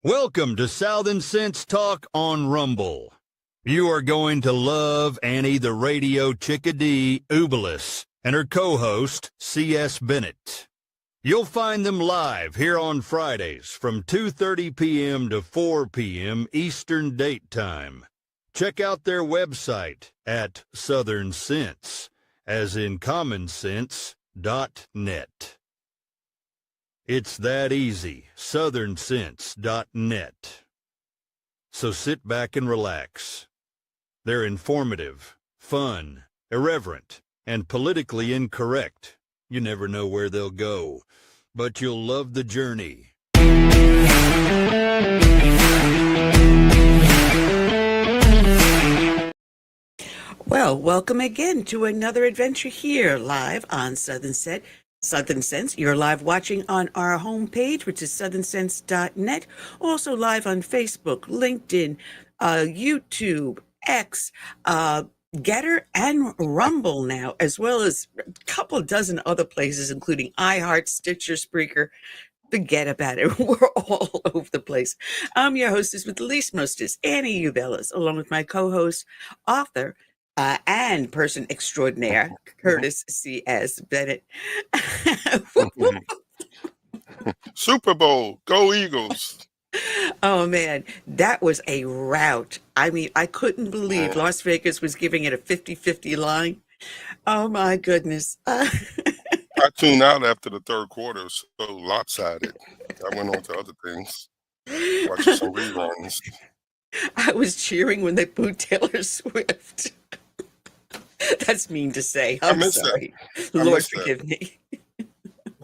Welcome to Southern Sense Talk on Rumble. You are going to love Annie the Radio Chick-A-Dee Ubelis and her co-host, C.S. Bennett. You'll find them live here on Fridays from 2:30 p.m. to 4 p.m. Eastern Date Time. Check out their website at Southern Sense, as in commonsense.net. It's that easy, southernsense.net. So sit back and relax. They're informative, fun, irreverent, and politically incorrect. You never know where they'll go, but you'll love the journey. Well, welcome again to another adventure here live on Southern Sense. You're live watching on our homepage, which is southernsense.net. Also live on Facebook, LinkedIn, YouTube, X, Getter, and Rumble now, as well as a couple dozen other places, including iHeart, Stitcher, Spreaker. Forget about it. We're all over the place. I'm your hostess with the least mostest, Annie Ubelis, along with my co-host, author, and person extraordinaire, Curtis C.S. Bennett. Super Bowl, go Eagles. Oh, man, that was a rout. I mean, I couldn't believe Las Vegas was giving it a 50-50 line. Oh, my goodness. I tuned out after the third quarter. It was so lopsided. I went on to other things, watching some reruns. I was cheering when they booed Taylor Swift. That's mean to say. I'm sorry. Lord forgive me.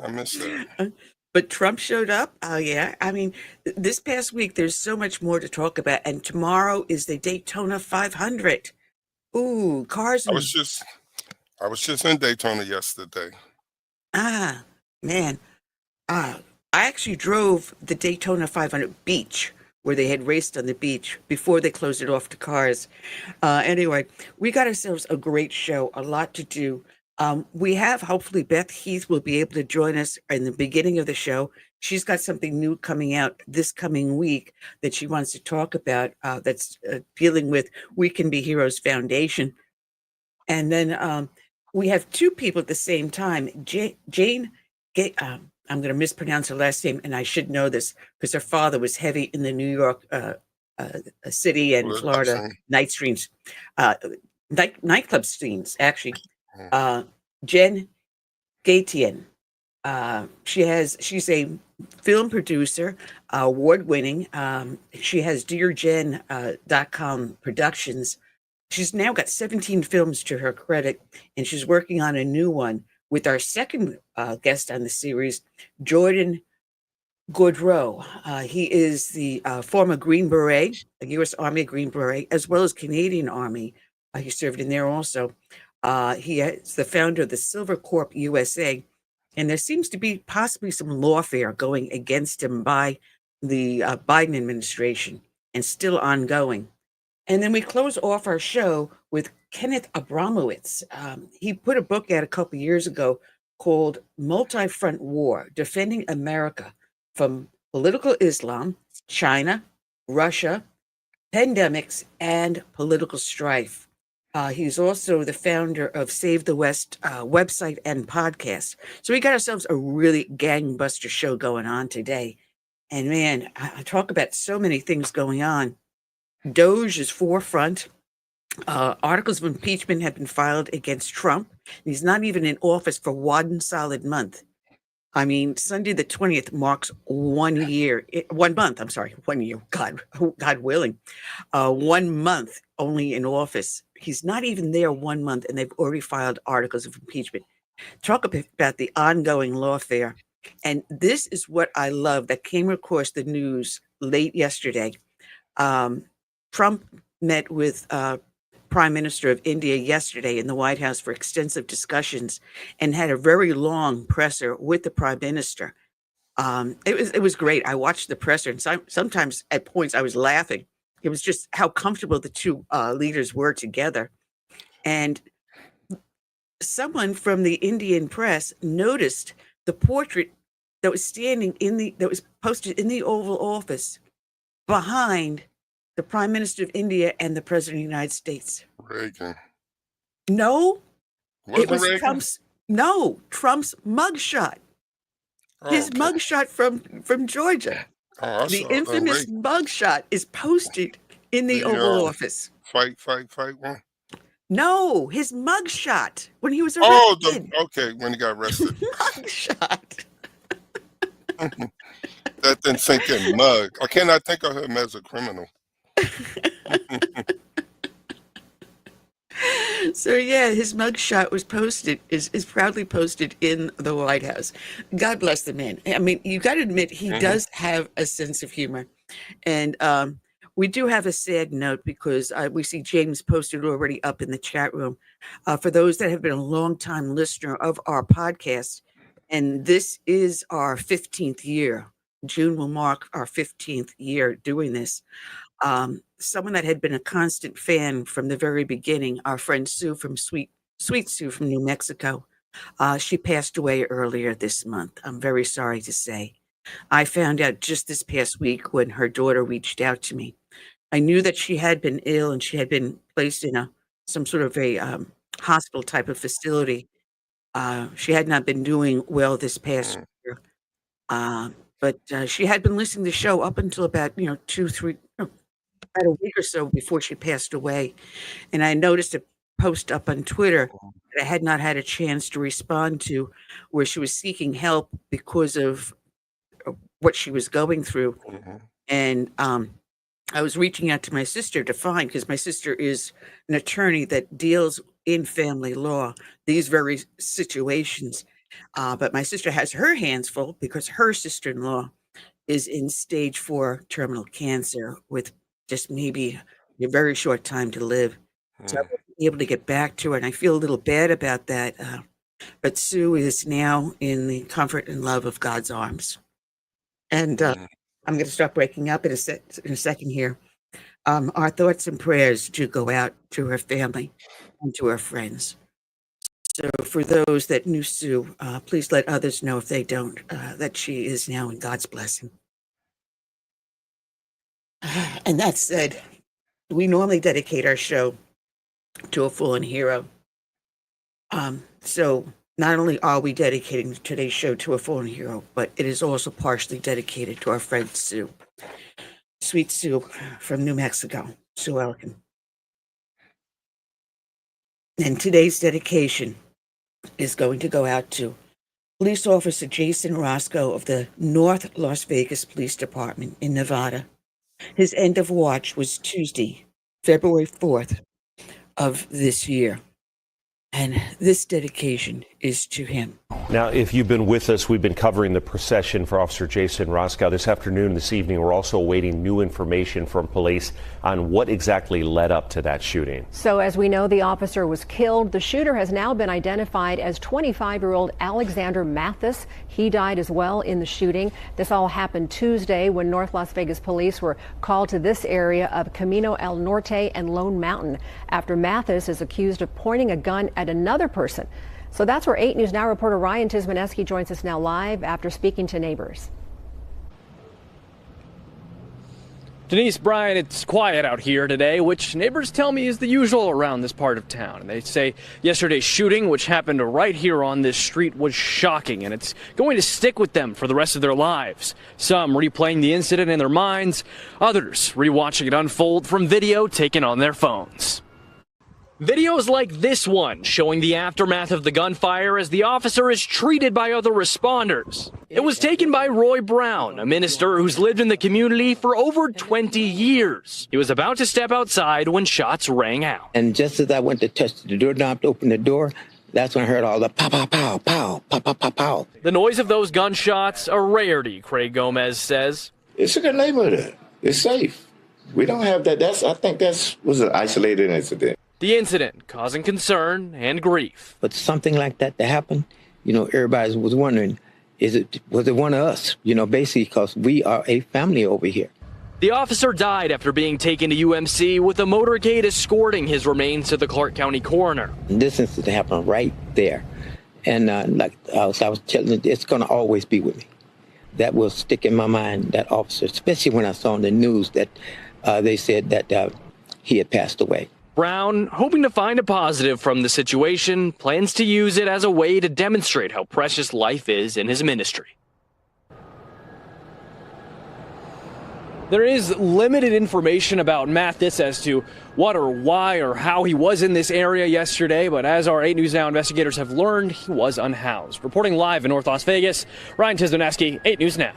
I miss that. But Trump showed up. Oh, yeah. I mean, this past week, there's so much more to talk about. And tomorrow is the Daytona 500. Ooh, cars. I was just in Daytona yesterday. Ah, man. I actually drove the Daytona 500 beach, where they had raced on the beach before they closed it off to cars. Anyway, we got ourselves a great show, a lot to do. We have, hopefully, Beth Heath will be able to join us in the beginning of the show. She's got something new coming out this coming week that she wants to talk about that's dealing with We Can Be Heroes Foundation. And then we have two people at the same time. Jane, I'm going to mispronounce her last name, and I should know this because her father was heavy in the New York City and Florida nightclub scenes, actually. Jen Gatien. She's a film producer, award-winning. She has DearJen.com Productions. She's now got 17 films to her credit, and she's working on a new one with our second guest on the series, Jordan Goudreau. He is the former Green Beret, a U.S. Army Green Beret, as well as Canadian Army. He served in there also. He is the founder of the Silvercorp USA, and there seems to be possibly some lawfare going against him by the Biden administration and still ongoing. And then we close off our show with Kenneth Abramowitz. He put a book out a couple of years ago called Multi-Front War, Defending America from Political Islam, China, Russia, Pandemics, and Political Strife. He's also the founder of Save the West website and podcast. So we got ourselves a really gangbuster show going on today. And man, I talk about so many things going on. DOGE is forefront. Articles of impeachment have been filed against Trump. He's not even in office for one solid month. I mean, Sunday the 20th marks 1 year, 1 month. I'm sorry, 1 year. God willing, 1 month only in office. He's not even there 1 month, and they've already filed articles of impeachment. Talk about the ongoing lawfare. And this is what I love that came across the news late yesterday. Trump met with Prime Minister of India yesterday in the White House for extensive discussions and had a very long presser with the Prime Minister. It was great. I watched the presser, and sometimes at points I was laughing. It was just how comfortable the two leaders were together. And someone from the Indian press noticed the portrait that was posted in the Oval Office behind the Prime Minister of India and the President of the United States. Reagan. No, Wasn't it was Reagan? Trump's mugshot. Oh, His okay. mugshot from Georgia. Oh, I The saw infamous Reagan. mugshot is posted in the Oval Office. Fight one. No, his mugshot when he was Oh, arrested. okay, when he got arrested. Mugshot. That didn't sink in. Mug. I cannot think of him as a criminal. So yeah, his mugshot was posted, is proudly posted in the White House. God bless the man. I mean, you got to admit he does have a sense of humor, and we do have a sad note because we see James posted already up in the chat room. For those that have been a long time listener of our podcast, and this is our 15th year. June will mark our 15th year doing this. Someone that had been a constant fan from the very beginning, our friend Sue from Sweet Sue from New Mexico. She passed away earlier this month. I'm very sorry to say. I found out just this past week when her daughter reached out to me. I knew that she had been ill and she had been placed in some sort of a hospital type of facility. She had not been doing well this past year. But she had been listening to the show up until about, about a week or so before she passed away. And I noticed a post up on Twitter that I had not had a chance to respond to, where she was seeking help because of what she was going through. And I was reaching out to my sister to find, because my sister is an attorney that deals in family law, these very situations. But my sister has her hands full because her sister-in-law is in stage 4 terminal cancer with just maybe a very short time to live. So I wasn't able to get back to her, and I feel a little bad about that. But Sue is now in the comfort and love of God's arms. And I'm going to start breaking up in a second here. Our thoughts and prayers do go out to her family and to her friends. So for those that knew Sue, please let others know if they don't, that she is now in God's blessing. And that said, we normally dedicate our show to a fallen hero. So not only are we dedicating today's show to a fallen hero, but it is also partially dedicated to our friend Sue. Sweet Sue from New Mexico. Sue Elkin. And today's dedication is going to go out to Police Officer Jason Roscow of the North Las Vegas Police Department in Nevada. His end of watch was Tuesday, February 4th of this year. And this dedication is to him. Now, if you've been with us, we've been covering the procession for Officer Jason Roscow. This afternoon, this evening, we're also awaiting new information from police on what exactly led up to that shooting. So as we know, the officer was killed. The shooter has now been identified as 25-year-old Alexander Mathis. He died as well in the shooting. This all happened Tuesday when North Las Vegas police were called to this area of Camino El Norte and Lone Mountain after Mathis is accused of pointing a gun at another person. So that's where 8 News Now reporter Ryan Tismaneski joins us now live after speaking to neighbors. Denise, Brian, it's quiet out here today, which neighbors tell me is the usual around this part of town. And they say yesterday's shooting, which happened right here on this street, was shocking, and it's going to stick with them for the rest of their lives. Some replaying the incident in their minds, others rewatching it unfold from video taken on their phones. Videos like this one showing the aftermath of the gunfire as the officer is treated by other responders. It was taken by Roy Brown, a minister who's lived in the community for over 20 years. He was about to step outside when shots rang out. And just as I went to touch the doorknob to open the door, that's when I heard all the pow, pow, pow, pow, pow, pow, pow, pow. The noise of those gunshots, a rarity, Craig Gomez says. It's a good neighborhood. It's safe. We don't have that. I think that was an isolated incident. The incident causing concern and grief. But something like that to happen, everybody was wondering, was it one of us? Basically because we are a family over here. The officer died after being taken to UMC with a motorcade escorting his remains to the Clark County coroner. And this incident happened right there. And like I was telling you, it's going to always be with me. that will stick in my mind, that officer, especially when I saw on the news that they said that he had passed away. Brown, hoping to find a positive from the situation, plans to use it as a way to demonstrate how precious life is in his ministry. There is limited information about Mathis as to what or why or how he was in this area yesterday, but as our 8 News Now investigators have learned, he was unhoused. Reporting live in North Las Vegas, Ryan Tisdoneski, 8 News Now.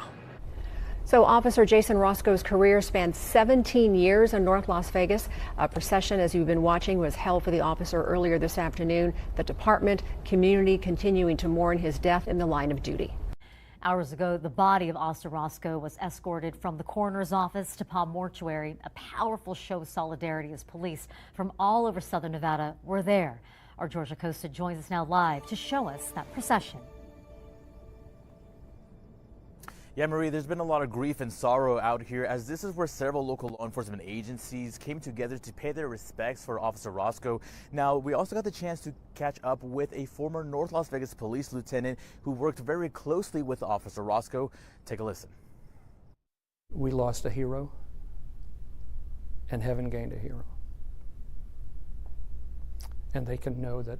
So Officer Jason Roscow's career spanned 17 years in North Las Vegas. A procession, as you've been watching, was held for the officer earlier this afternoon. The department, community continuing to mourn his death in the line of duty. Hours ago, the body of Officer Roscow was escorted from the coroner's office to Palm Mortuary, a powerful show of solidarity as police from all over southern Nevada were there. Our Georgia Costa joins us now live to show us that procession. Yeah, Marie, there's been a lot of grief and sorrow out here, as this is where several local law enforcement agencies came together to pay their respects for Officer Roscow. Now, we also got the chance to catch up with a former North Las Vegas police lieutenant who worked very closely with Officer Roscow. Take a listen. We lost a hero, and heaven gained a hero. And they can know that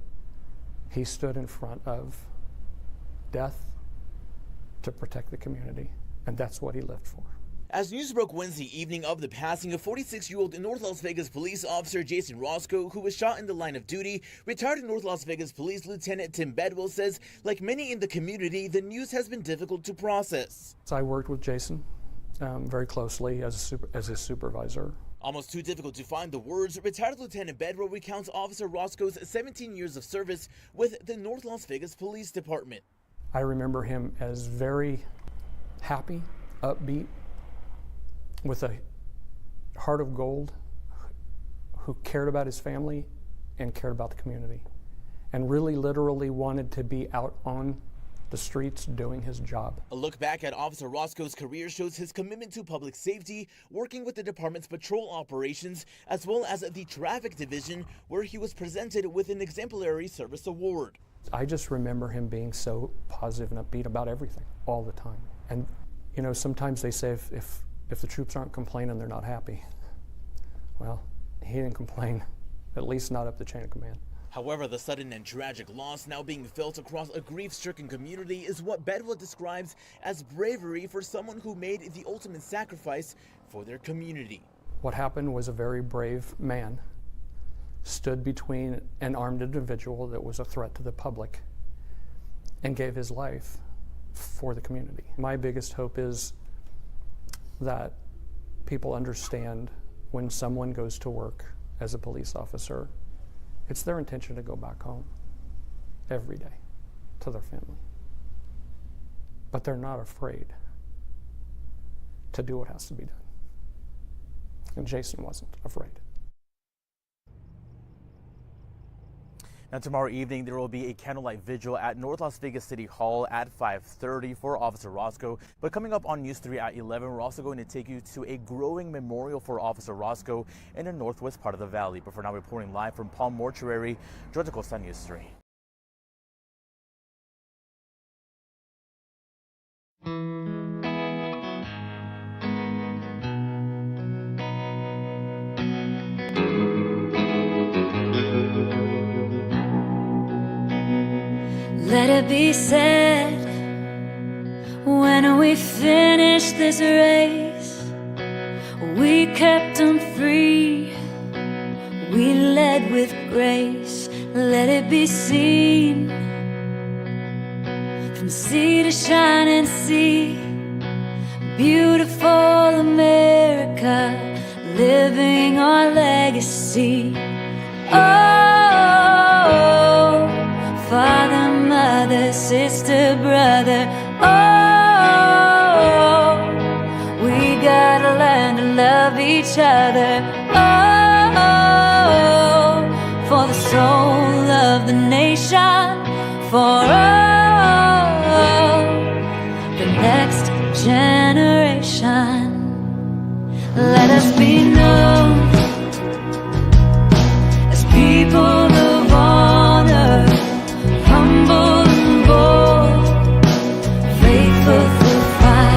he stood in front of death to protect the community, and that's what he lived for. As news broke Wednesday evening of the passing of 46-year-old North Las Vegas police officer Jason Roscow, who was shot in the line of duty, retired North Las Vegas Police Lieutenant Tim Bedwell says, like many in the community, the news has been difficult to process. So I worked with Jason very closely as his supervisor. Almost too difficult to find the words, retired Lieutenant Bedwell recounts Officer Roscow's 17 years of service with the North Las Vegas Police Department. I remember him as very happy, upbeat, with a heart of gold, who cared about his family and cared about the community, and really literally wanted to be out on the streets doing his job. A look back at Officer Roscow's career shows his commitment to public safety, working with the department's patrol operations, as well as the traffic division, where he was presented with an exemplary service award. I just remember him being so positive and upbeat about everything all the time. And, you know, sometimes they say if the troops aren't complaining, they're not happy. Well, he didn't complain, at least not up the chain of command. However, the sudden and tragic loss now being felt across a grief-stricken community is what Bedwell describes as bravery for someone who made the ultimate sacrifice for their community. What happened was a very brave man stood between an armed individual that was a threat to the public and gave his life for the community. My biggest hope is that people understand when someone goes to work as a police officer, it's their intention to go back home every day to their family. But they're not afraid to do what has to be done. And Jason wasn't afraid. Now, tomorrow evening, there will be a candlelight vigil at North Las Vegas City Hall at 5:30 for Officer Roscow. But coming up on News 3 at 11, we're also going to take you to a growing memorial for Officer Roscow in the northwest part of the valley. But for now, reporting live from Palm Mortuary, Georgia Costa, News 3. Let it be said, when we finish this race, we kept them free, we led with grace. Let it be seen, from sea to shining sea, beautiful America, living our legacy. Oh, Father, Mother, sister, brother, oh, we gotta learn to love each other. Oh, for the soul of the nation, for the next generation. Let us be known as people of honor, humble and bold, faithful through fire.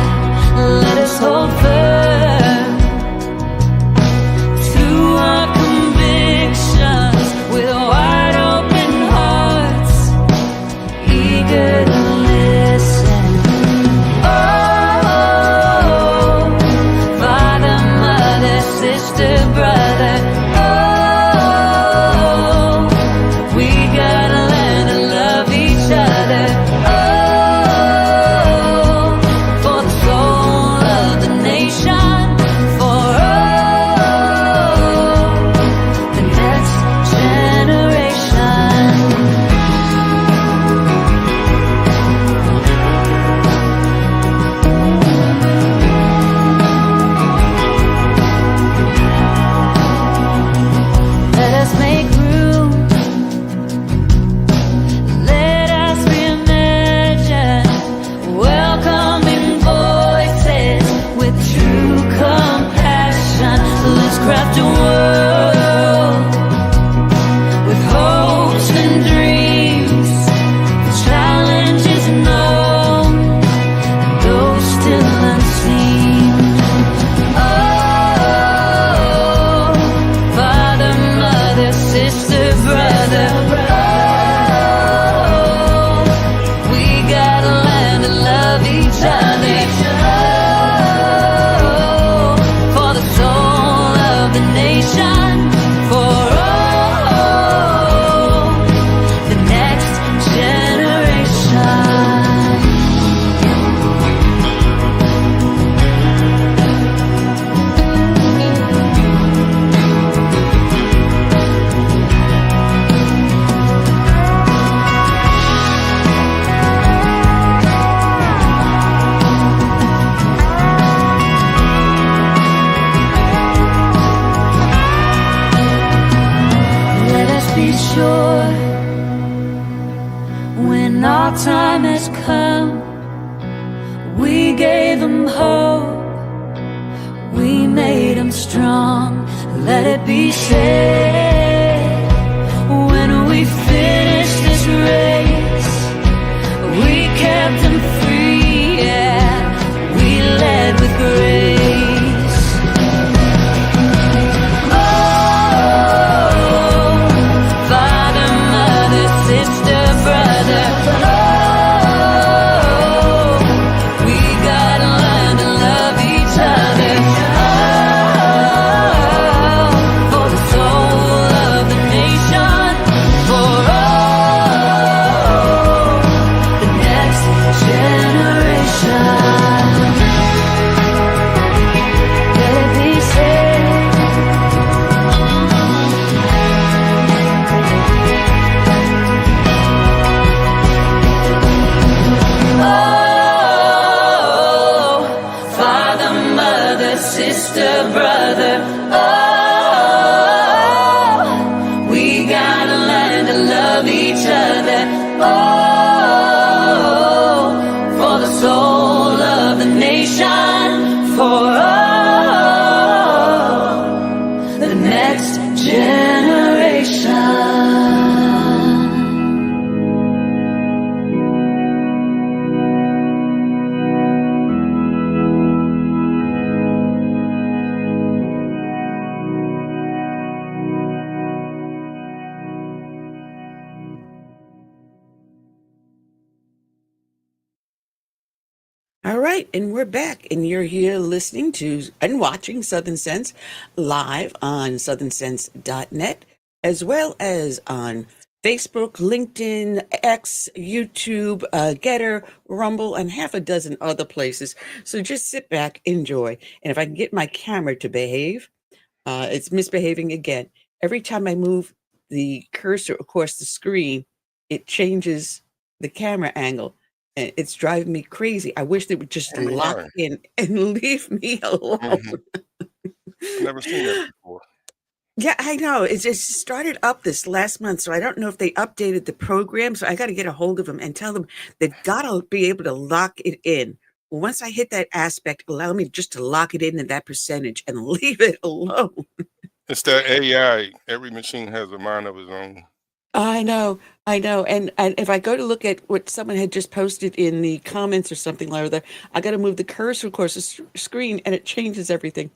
time has come. We gave them hope. We made them strong. Let it be said, when we finish this race, we kept them free, yeah. We led with grace. Sister, brother, oh, we gotta learn to love each other, oh, for the soul of the nation, for oh, the next generation. All right, and we're back, and you're here listening to and watching Southern Sense live on southernsense.net, as well as on Facebook, LinkedIn, X, YouTube, Getter, Rumble, and half a dozen other places. So just sit back, enjoy. And if I can get my camera to behave, it's misbehaving again. Every time I move the cursor across the screen, it changes the camera angle. And it's driving me crazy. I wish they would just lock in and leave me alone. Mm-hmm. Never seen that before. Yeah, I know. It just started up this last month, so I don't know if they updated the program. So I got to get a hold of them and tell them they've got to be able to lock it in. Once I hit that aspect, allow me just to lock it in at that percentage and leave it alone. It's that AI. Every machine has a mind of its own. I know. And if I go to look at what someone had just posted in the comments or something like that, I got to move the cursor across the screen and it changes everything.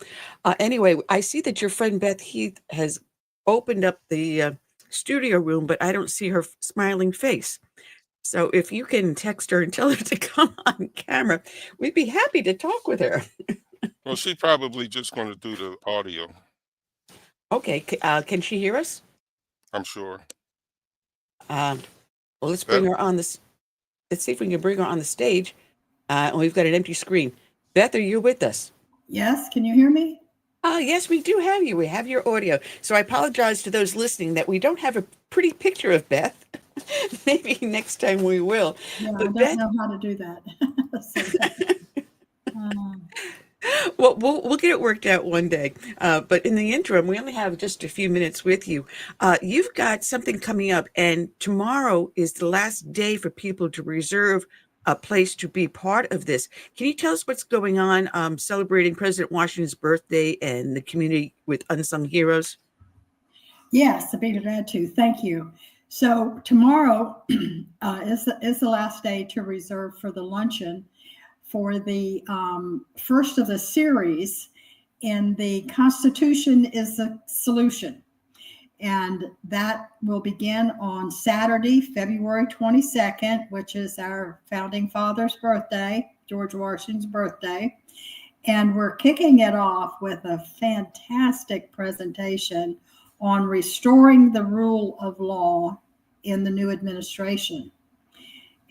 Anyway, I see that your friend Beth Heath has opened up the studio room, but I don't see her smiling face. So if you can text her and tell her to come on camera, we'd be happy to talk with her. Well, she's probably just going to do the audio. Okay. Can she hear us? I'm sure. Well, let's bring her on this. Let's see if we can bring her on the stage. And we've got an empty screen. Beth, are you with us? Yes. Can you hear me? Yes, we do have you. We have your audio. So I apologize to those listening that we don't have a pretty picture of Beth. Maybe next time we will. Yeah, but I don't Beth, know how to do that. well, we'll get it worked out one day. But in the interim, we only have just a few minutes with you. You've got something coming up, and tomorrow is the last day for people to reserve a place to be part of this. Can you tell us what's going on celebrating President Washington's birthday and the community with unsung heroes? Yes, I'd be glad to. Thank you. So tomorrow is the last day to reserve for the luncheon for the first of the series in the Constitution is the Solution. And that will begin on Saturday, February 22nd, which is our founding father's birthday, George Washington's birthday. And we're kicking it off with a fantastic presentation on restoring the rule of law in the new administration.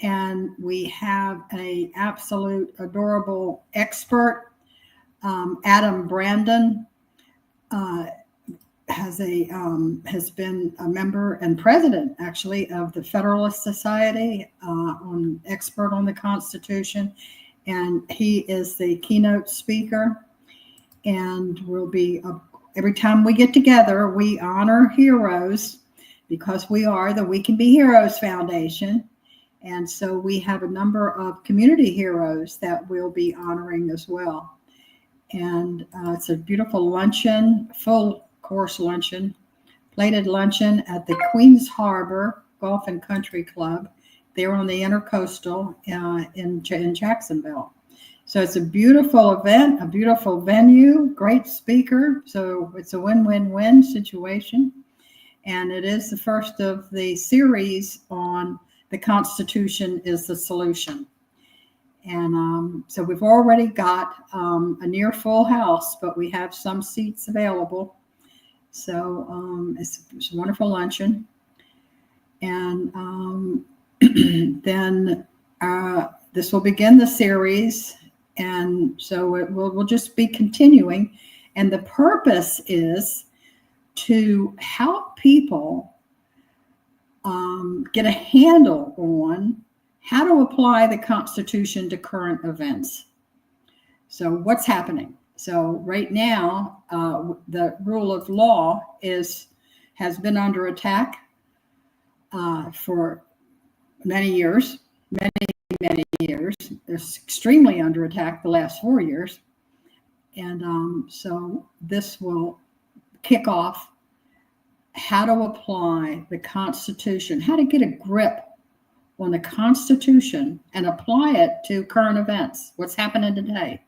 And we have an absolute adorable expert, Adam Brandon, has been a member and president actually of the Federalist Society, expert on the Constitution, and he is the keynote speaker. And we'll be every time we get together, we honor heroes because we are the We Can Be Heroes Foundation. And so we have a number of community heroes that we'll be honoring as well. And it's a beautiful luncheon, full course luncheon, plated luncheon at the Queens Harbor Golf and Country Club. They're on the Intercoastal in Jacksonville. So it's a beautiful event, a beautiful venue, great speaker. So it's a win-win-win situation. And it is the first of the series on the Constitution is the Solution. And so we've already got a near full house, but we have some seats available. So it's a wonderful luncheon. And then this will begin the series. And so we'll just be continuing. And the purpose is to help people get a handle on how to apply the Constitution to current events. So what's happening? So right now, the rule of law has been under attack for many years, many years. It's extremely under attack the last 4 years. And so this will kick off how to apply the Constitution, how to get a grip on the Constitution and apply it to current events. What's happening today?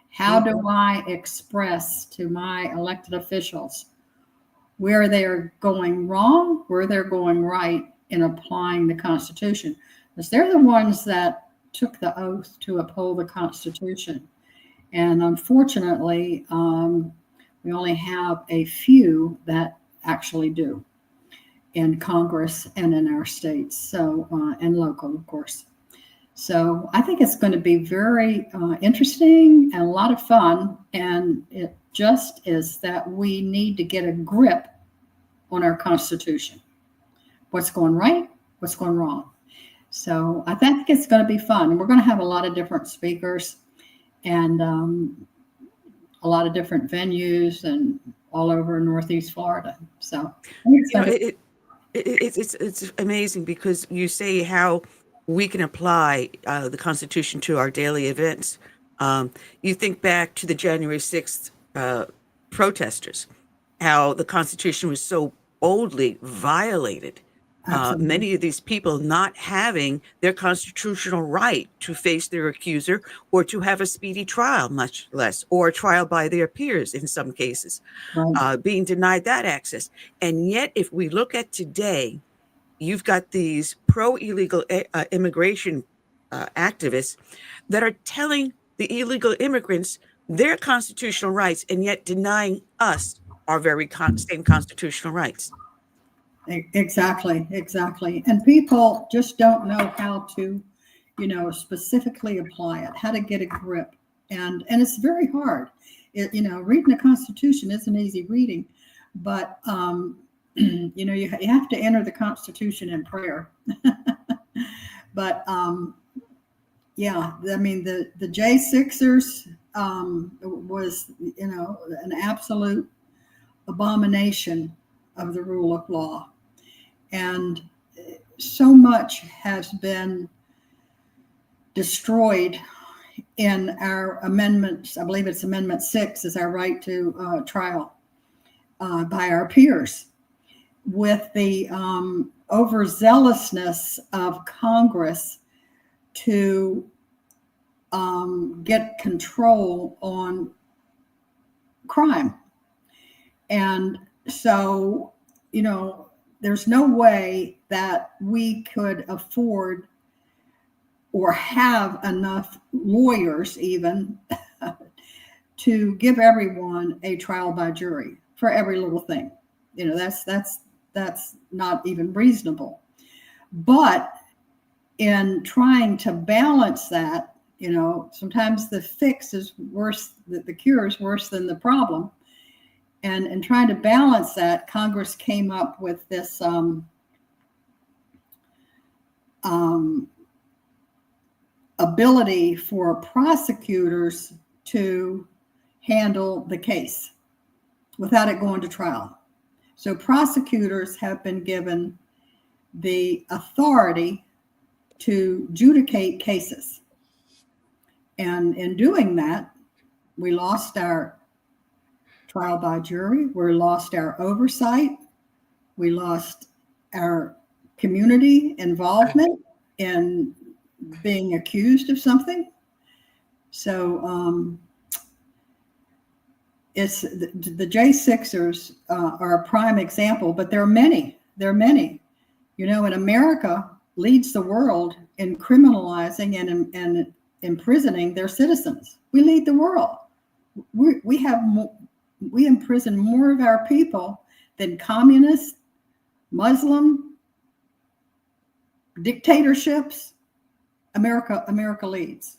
How do I express to my elected officials where they're going wrong, where they're going right in applying the Constitution? Because they're the ones that took the oath to uphold the Constitution. And unfortunately, we only have a few that actually do in Congress and in our states, so and local, of course. So I think it's going to be very interesting and a lot of fun. And it just is that we need to get a grip on our Constitution. What's going right? What's going wrong? So I think it's going to be fun. And we're going to have a lot of different speakers and a lot of different venues and all over Northeast Florida. So it's amazing because you say how we can apply the Constitution to our daily events. You think back to the January 6th protesters, how the Constitution was so boldly violated. Many of these people not having their constitutional right to face their accuser or to have a speedy trial, much less, or a trial by their peers in some cases, being denied that access. And yet, if we look at today, you've got these pro-illegal immigration activists that are telling the illegal immigrants their constitutional rights and yet denying us our very same constitutional rights. Exactly. And people just don't know how to, specifically apply it, how to get a grip. And it's very hard. Reading the Constitution isn't easy reading, but, you have to enter the Constitution in prayer. But, the J6ers was, an absolute abomination of the rule of law. And so much has been destroyed in our amendments. I believe it's Amendment 6 is our right to trial by our peers. With the overzealousness of Congress to get control on crime. And so, there's no way that we could afford or have enough lawyers even to give everyone a trial by jury for every little thing. That's not even reasonable. But in trying to balance that, sometimes the fix is worse, the cure is worse than the problem. And in trying to balance that, Congress came up with this ability for prosecutors to handle the case without it going to trial. So prosecutors have been given the authority to adjudicate cases. And in doing that, we lost our trial by jury, we lost our oversight, we lost our community involvement in being accused of something. So it's the J6ers are a prime example, but there are many. There are many. You know, in America leads the world in criminalizing and imprisoning their citizens. We lead the world. We imprison more of our people than communists, Muslim dictatorships. America leads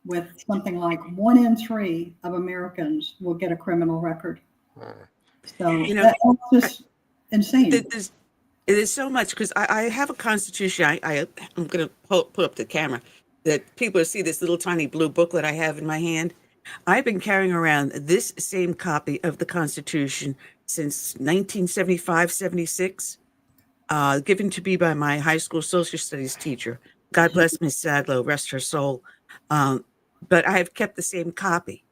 with something like 1 in 3 of Americans will get a criminal record. So You know, that's just insane. There's so much, because I have a constitution. I'm going to put up the camera that people see this little tiny blue booklet I have in my hand. I've been carrying around this same copy of the Constitution since 1975, 76, given to me by my high school social studies teacher. God bless Miss Sadlow, rest her soul. But I have kept the same copy.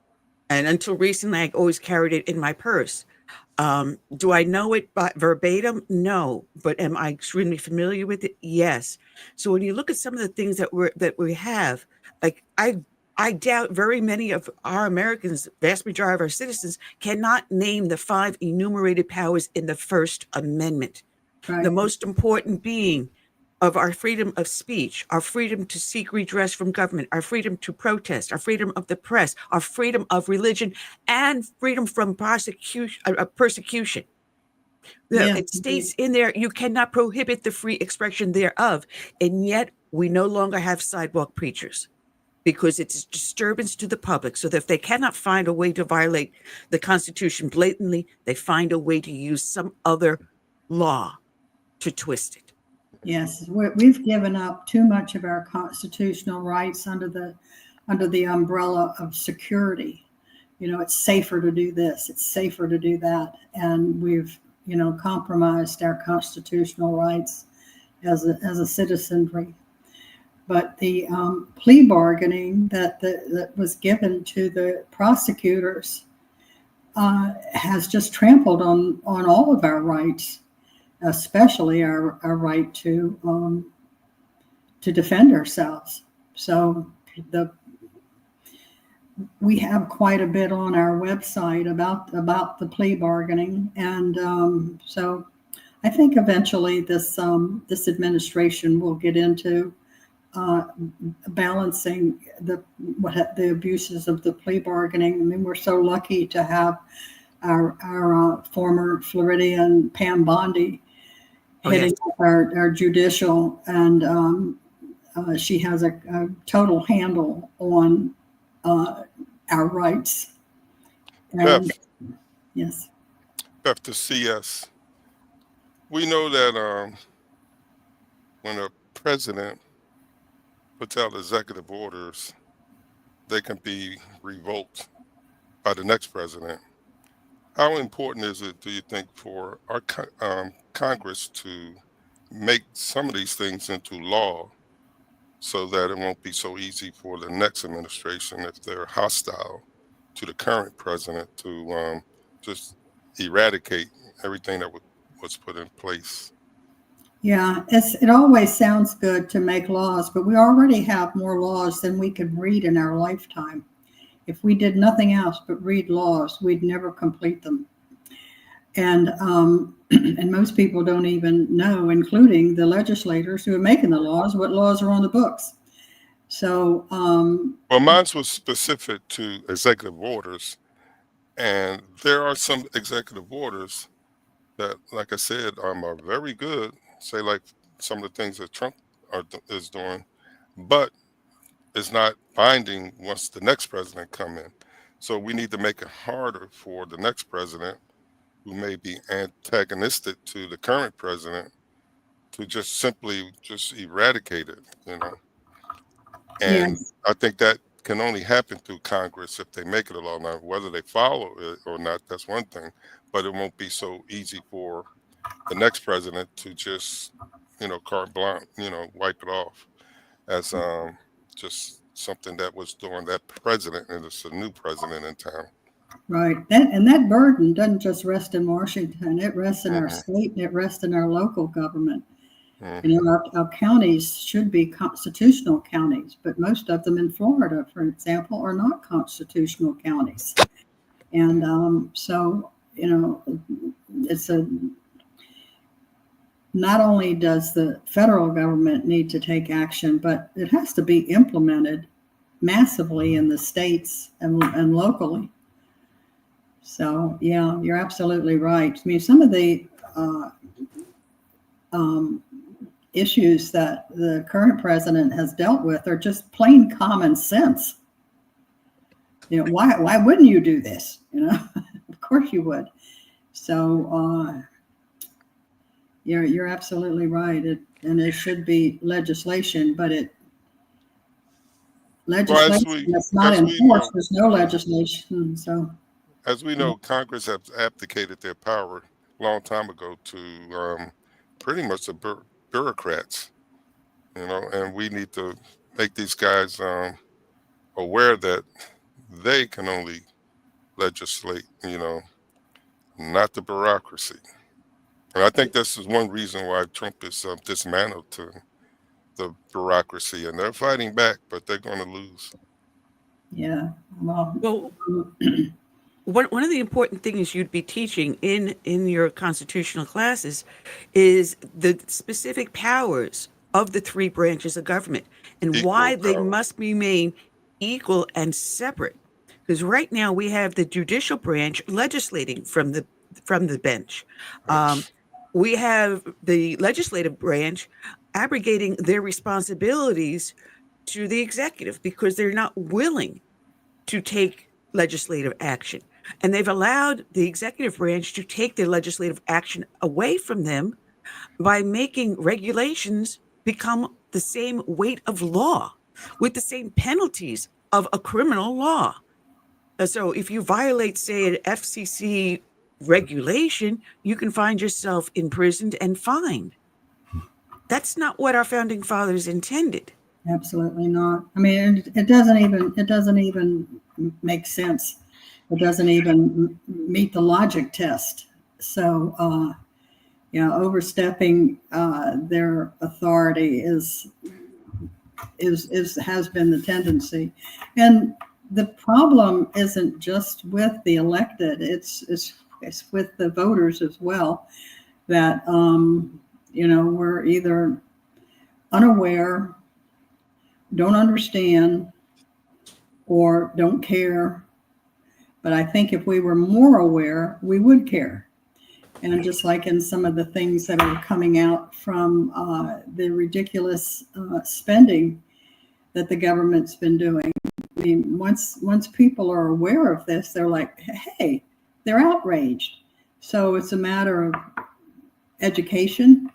And until recently, I always carried it in my purse. Do I know it by verbatim? No. But am I extremely familiar with it? Yes. So when you look at some of the things that we have, like I doubt very many of our Americans, vast majority of our citizens, cannot name the 5 enumerated powers in the First Amendment. Right. The most important being of our freedom of speech, our freedom to seek redress from government, our freedom to protest, our freedom of the press, our freedom of religion, and freedom from persecution. Yeah. It states in there, you cannot prohibit the free expression thereof. And yet we no longer have sidewalk preachers, because it's a disturbance to the public. So that if they cannot find a way to violate the Constitution blatantly, they find a way to use some other law to twist it. Yes, we've given up too much of our constitutional rights under the umbrella of security. You know, it's safer to do this, it's safer to do that, and we've, you know, compromised our constitutional rights as a citizenry. But the plea bargaining that was given to the prosecutors has just trampled on all of our rights, especially our right to defend ourselves. So we have quite a bit on our website about the plea bargaining, and so I think eventually this administration will get into balancing the abuses of the plea bargaining. I mean, we're so lucky to have our former Floridian Pam Bondi heading up our judicial, and she has a total handle on our rights. And, yes. Beth, to CS, we know that when a president puts out executive orders, they can be revoked by the next president. How important is it, do you think, for our Congress to make some of these things into law so that it won't be so easy for the next administration, if they're hostile to the current president, to just eradicate everything that was put in place? Yeah, it always sounds good to make laws, but we already have more laws than we could read in our lifetime. If we did nothing else but read laws, we'd never complete them. And and most people don't even know, including the legislators who are making the laws, what laws are on the books. So, well, mine was specific to executive orders, and there are some executive orders that, like I said, are very good. Say, like some of the things that Trump is doing, but it's not binding once the next president come in. So we need to make it harder for the next president, who may be antagonistic to the current president, to just simply eradicate it, you know. And yes. I think that can only happen through Congress if they make it a law. Now, whether they follow it or not, that's one thing, but it won't be so easy for the next president to just, you know, carte blanche, you know, wipe it off. as just something that was during that president, and it's a new president in town. Right. That burden doesn't just rest in Washington. It rests in our state and it rests in our local government. You know, our counties should be constitutional counties, but most of them in Florida, for example, are not constitutional counties. And so, you know, not only does the federal government need to take action, but it has to be implemented massively in the states and locally. So, yeah, you're absolutely right. I mean, some of the issues that the current president has dealt with are just plain common sense. You know, why wouldn't you do this? You know, of course you would. So, you're absolutely right. And it should be legislation, but legislation that's not enforced. There's no legislation. So, as we know, Congress has abdicated their power a long time ago to pretty much the bureaucrats, you know, and we need to make these guys aware that they can only legislate, you know, not the bureaucracy. And I think this is one reason why Trump is dismantled to the bureaucracy, and they're fighting back, but they're going to lose. Yeah. Well, one of the important things you'd be teaching in your constitutional classes is the specific powers of the three branches of government and why they must be made equal and separate. Because right now we have the judicial branch legislating from the bench. We have the legislative branch abrogating their responsibilities to the executive because they're not willing to take legislative action. And they've allowed the executive branch to take their legislative action away from them by making regulations become the same weight of law with the same penalties of a criminal law. So if you violate, say, an FCC regulation, you can find yourself imprisoned and fined. That's not what our founding fathers intended. Absolutely not. I mean, it doesn't even make sense. It doesn't even meet the logic test. So, overstepping their authority has been the tendency. And the problem isn't just with the elected; it's with the voters as well. That we're either unaware, don't understand, or don't care. But I think if we were more aware, we would care. And just like in some of the things that are coming out from the ridiculous spending that the government's been doing. I mean, once people are aware of this, they're like, hey, they're outraged. So it's a matter of education,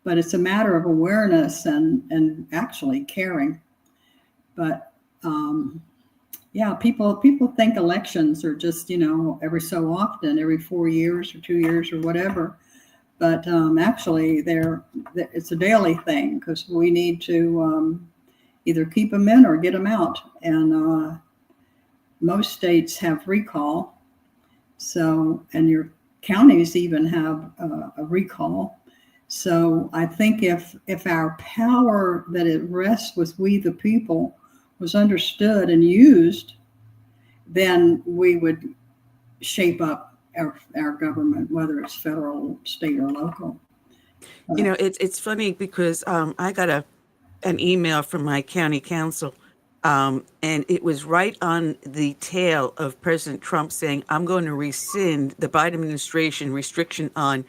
but it's a matter of awareness and actually caring. But people think elections are just, every so often, every 4 years or 2 years or whatever. But actually, it's a daily thing because we need to either keep them in or get them out. And most states have recall. So, and your counties even have a recall. So I think if our power that it rests with we the people was understood and used, then we would shape up our government, whether it's federal, state, or local. It's funny because I got an email from my county council, and it was right on the tail of President Trump saying, I'm going to rescind the Biden administration restriction on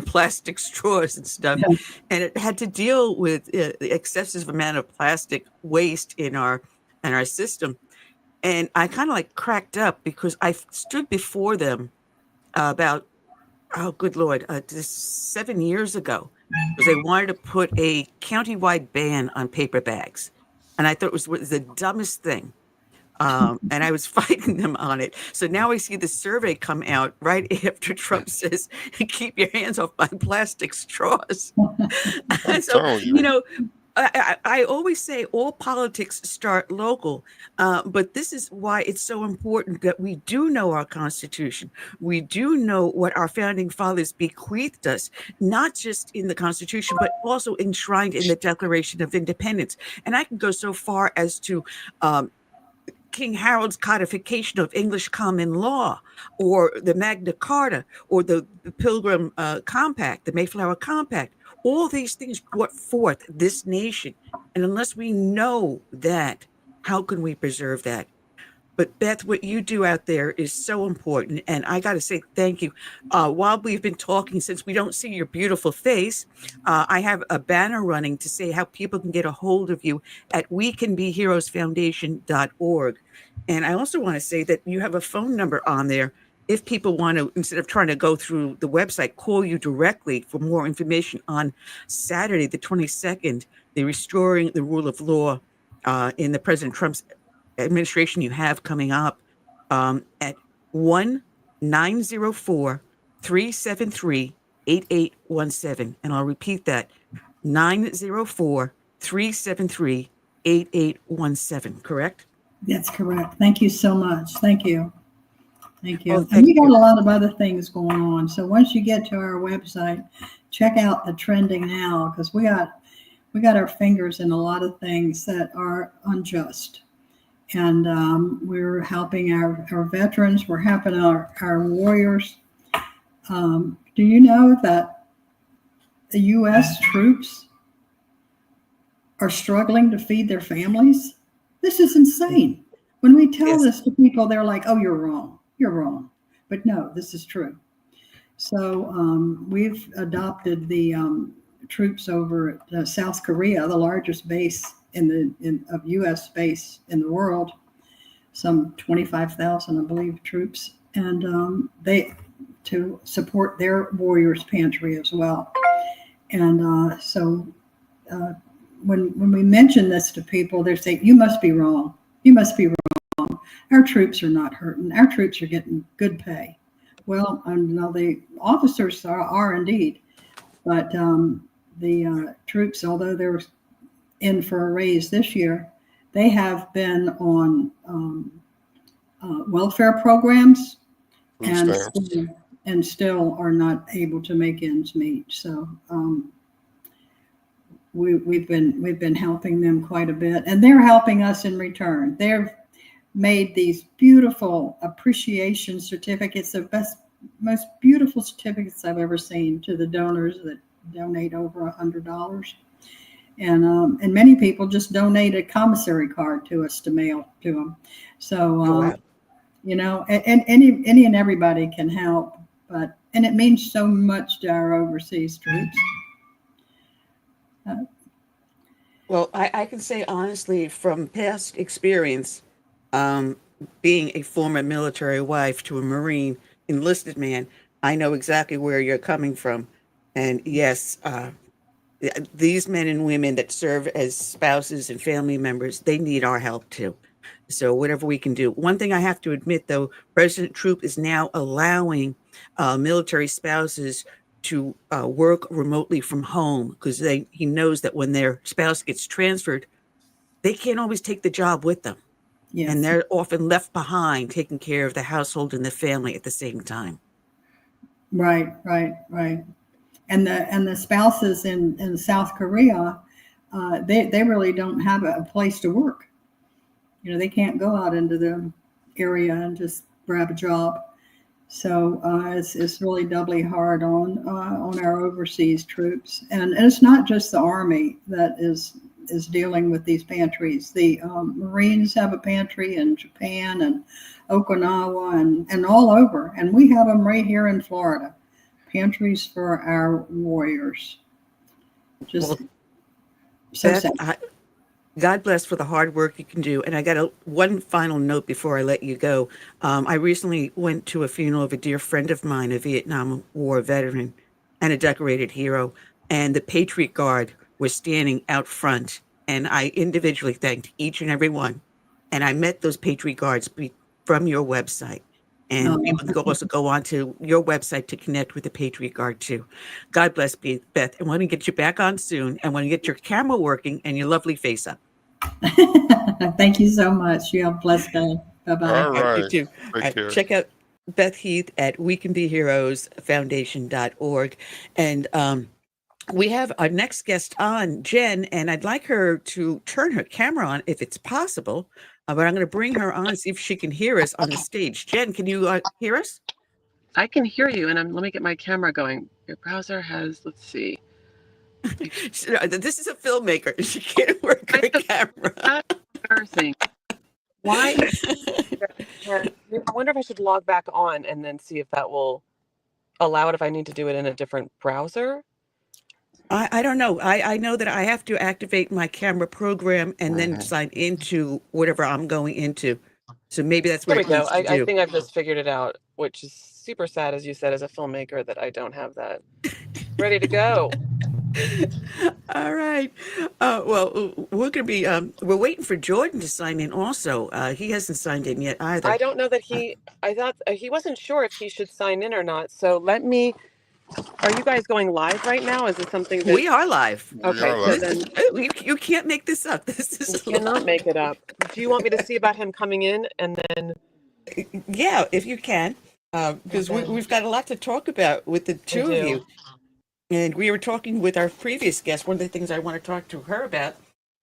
plastic straws and stuff. Yeah. And it had to deal with the excessive amount of plastic waste in our system. And I kind of like cracked up because I stood before them about, oh, good Lord, 7 years ago, because they wanted to put a countywide ban on paper bags. And I thought it was the dumbest thing. And I was fighting them on it. So now I see the survey come out right after Trump says, keep your hands off my plastic straws. So, I always say all politics start local, but this is why it's so important that we do know our Constitution. We do know what our founding fathers bequeathed us, not just in the Constitution, but also enshrined in the Declaration of Independence. And I can go so far as to King Harold's codification of English common law, or the Magna Carta, or the Pilgrim Compact, the Mayflower Compact. All these things brought forth this nation. And unless we know that, how can we preserve that? But Beth, what you do out there is so important. And I got to say thank you. While we've been talking, since we don't see your beautiful face, I have a banner running to say how people can get a hold of you at wecanbeheroesfoundation.org. And I also want to say that you have a phone number on there. If people want to, instead of trying to go through the website, call you directly for more information on Saturday, the 22nd, the Restoring the Rule of Law in the President Trump's administration you have coming up, at 1-904-373-8817. And I'll repeat that, 904-373-8817, correct? That's correct. Thank you so much. Thank you. Thank you. Oh, and thank we got you. a lot of other things going on. So once you get to our website, check out the trending now, because we got our fingers in a lot of things that are unjust. And we're helping our veterans. We're helping our warriors. Do you know that the U.S. troops are struggling to feed their families? This is insane. When we tell this to people, they're like, oh, you're wrong. You're wrong. But no, this is true. So we've adopted the troops over at South Korea, the largest base of U.S. base in the world, some 25,000, I believe, troops, and they to support their warriors pantry as well. And so when we mention this to people, they're saying, you must be wrong. You must be wrong. Our troops are not hurting. Our troops are getting good pay. Well, no, the officers are indeed, but the troops, although they're in for a raise this year, they have been on welfare programs and still are not able to make ends meet. So we've been helping them quite a bit, and they're helping us in return. They've made these beautiful appreciation certificates, the most beautiful certificates I've ever seen, to the donors that donate over $100. And many people just donate a commissary card to us to mail to them. So, you know, and any and everybody can help, and it means so much to our overseas troops. Well, I can say honestly, from past experience, being a former military wife to a Marine enlisted man, I know exactly where you're coming from. And yes, these men and women that serve as spouses and family members, they need our help too. So whatever we can do. One thing I have to admit, though, President Trump is now allowing military spouses to work remotely from home, because he knows that when their spouse gets transferred, they can't always take the job with them. Yes. And they're often left behind taking care of the household and the family at the same time. Right. And the spouses in South Korea, they really don't have a place to work. You know, they can't go out into the area and just grab a job. So it's really doubly hard on our overseas troops. And it's not just the Army that is dealing with these pantries. The Marines have a pantry in Japan and Okinawa and all over. And we have them right here in Florida. Pantries for our warriors. Just so Beth, sad. God bless for the hard work you can do. And I got one final note before I let you go. I recently went to a funeral of a dear friend of mine, a Vietnam War veteran and a decorated hero. And the Patriot Guard was standing out front. And I individually thanked each and every one. And I met those Patriot Guards from your website. And people can also go on to your website to connect with the Patriot Guard too. God bless Beth. And want to get you back on soon and want to get your camera working and your lovely face up. Thank you so much. You have a blessed day. Bye-bye. All right. You too. Take care. Check out Beth Heath at wecanbeheroesfoundation.org. And we have our next guest on, Jen, and I'd like her to turn her camera on if it's possible. But I'm going to bring her on and see if she can hear us on the stage. Jen, can you hear us? I can hear you, and let me get my camera going. Your browser has, let's see. This is a filmmaker. She can't work her camera. That's embarrassing. Why? I wonder if I should log back on and then see if that will allow it if I need to do it in a different browser. I don't know. I know that I have to activate my camera program and then sign into whatever I'm going into. So maybe that's what There we go. I think I've just figured it out, which is super sad, as you said, as a filmmaker, that I don't have that ready to go. All right. Well, we're going to be, we're waiting for Jordan to sign in also. He hasn't signed in yet either. I don't know that I thought he wasn't sure if he should sign in or not. So are you guys going live right now? Is it something that... We are live. Okay, so then you can't make this up. This is you cannot make it up. Do you want me to see about him coming in and then... Yeah, if you can, because we've got a lot to talk about with the two of you. And we were talking with our previous guest. One of the things I want to talk to her about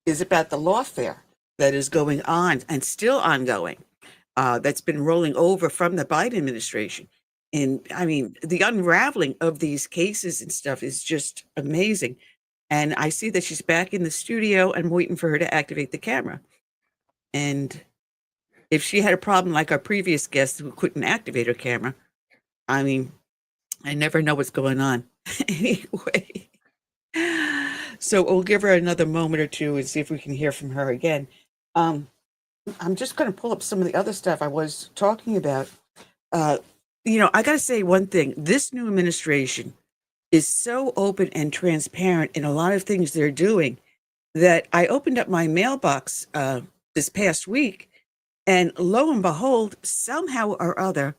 is about the lawfare that is going on and still ongoing. That's been rolling over from the Biden administration. And I mean, the unraveling of these cases and stuff is just amazing. And I see that she's back in the studio. I'm waiting for her to activate the camera. And if she had a problem like our previous guest who couldn't activate her camera, I mean, I never know what's going on. Anyway, so we'll give her another moment or two and see if we can hear from her again. I'm just going to pull up some of the other stuff I was talking about. I got to say one thing. This new administration is so open and transparent in a lot of things they're doing that I opened up my mailbox this past week, and lo and behold, somehow or other,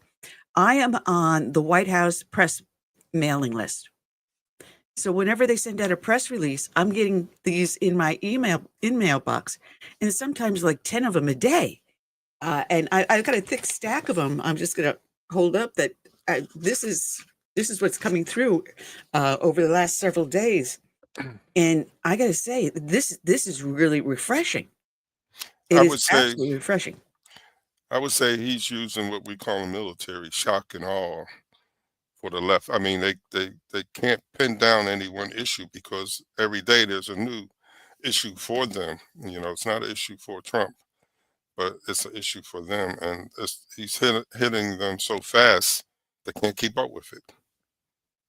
I am on the White House press mailing list. So whenever they send out a press release, I'm getting these in my mailbox, and sometimes like 10 of them a day. And I've got a thick stack of them. I'm just going to hold up that this is what's coming through over the last several days. And I got to say, this is really refreshing. It is absolutely refreshing. I would say he's using what we call a military shock and awe for the left. I mean, they can't pin down any one issue because every day there's a new issue for them. It's not an issue for Trump, but it's an issue for them. And he's hitting them so fast, they can't keep up with it.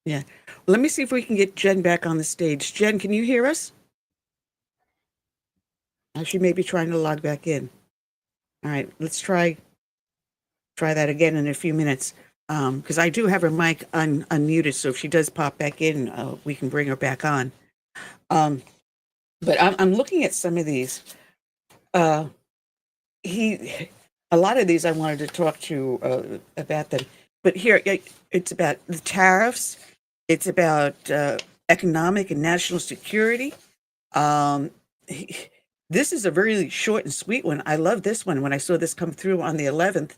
Yeah. Let me see if we can get Jen back on the stage. Jen, can you hear us? She may be trying to log back in. All right, let's try that again in a few minutes. Because I do have her mic unmuted, so if she does pop back in, we can bring her back on. But I'm looking at some of these. A lot of these I wanted to talk to about them. But here, it's about the tariffs. It's about economic and national security. This is a really short and sweet one. I love this one. When I saw this come through on the 11th,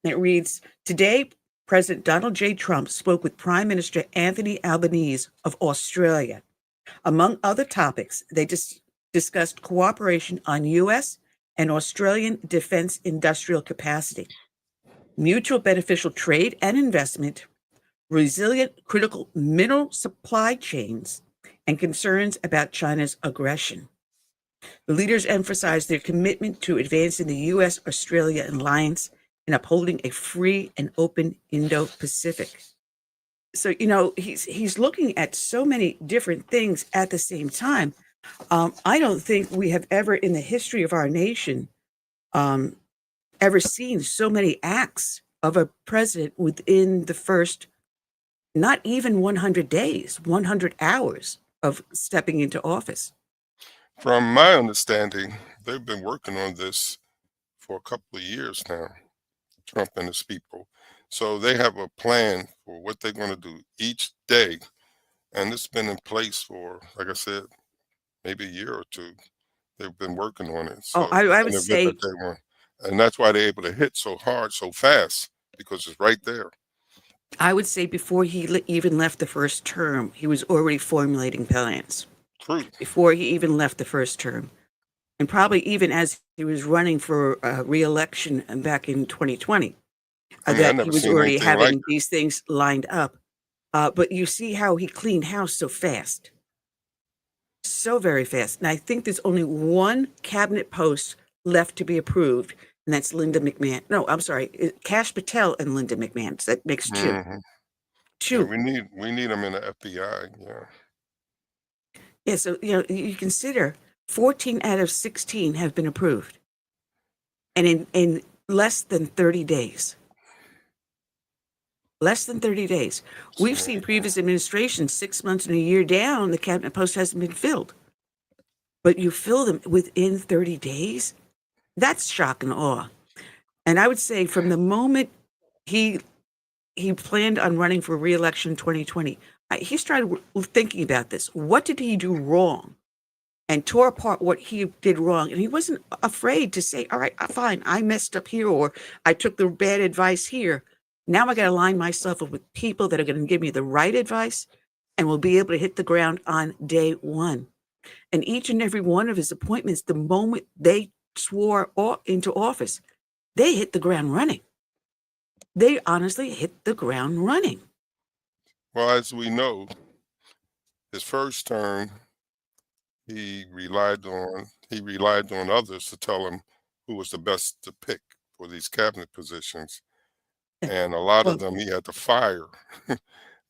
it reads, today, President Donald J. Trump spoke with Prime Minister Anthony Albanese of Australia. Among other topics, they discussed cooperation on U.S. and Australian defense industrial capacity, mutual beneficial trade and investment, resilient critical mineral supply chains, and concerns about China's aggression. The leaders emphasized their commitment to advancing the U.S.-Australia alliance and upholding a free and open Indo-Pacific. So, he's looking at so many different things at the same time. I don't think we have ever in the history of our nation ever seen so many acts of a president within the first, not even 100 days, 100 hours of stepping into office. From my understanding, they've been working on this for a couple of years now, Trump and his people. So they have a plan for what they're going to do each day. And it's been in place for, like I said, maybe a year or two. They've been working on it. So, I would say, and that's why they're able to hit so hard, so fast, because it's right there. I would say before he even left the first term, he was already formulating plans. True. Before he even left the first term. And probably even as he was running for re-election back in 2020, that he was already having these things lined up. But you see how he cleaned house so fast. So very fast. And I think there's only one cabinet post left to be approved, and that's Linda McMahon. No, I'm sorry, Kash Patel and Linda McMahon. So that makes two. Mm-hmm. Two. Yeah, we need them in the FBI. Yeah. Yeah. So you consider 14 out of 16 have been approved, and in less than 30 days. Less than 30 days. We've seen previous administrations 6 months and a year down, the cabinet post hasn't been filled. But you fill them within 30 days? That's shock and awe. And I would say from the moment he planned on running for re-election in 2020, he started thinking about this. What did he do wrong? And tore apart what he did wrong. And he wasn't afraid to say, all right, fine, I messed up here, or I took the bad advice here. Now I got to line myself up with people that are going to give me the right advice and will be able to hit the ground on day one. And each and every one of his appointments, the moment they swore into office, they hit the ground running. They honestly hit the ground running. Well, as we know, his first term, he relied on others to tell him who was the best to pick for these cabinet positions. And a lot of them he had to fire.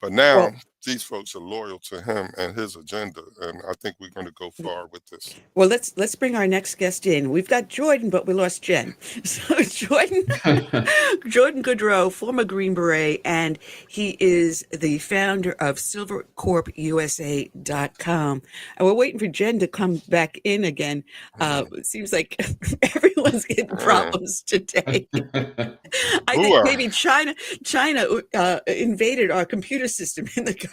But now these folks are loyal to him and his agenda. And I think we're going to go far with this. Well, let's bring our next guest in. We've got Jordan, but we lost Jen. So Jordan Goudreau, former Green Beret, and he is the founder of SilvercorpUSA.com. And we're waiting for Jen to come back in again. It seems like everyone's getting problems today. I think maybe China invaded our computer system in the government.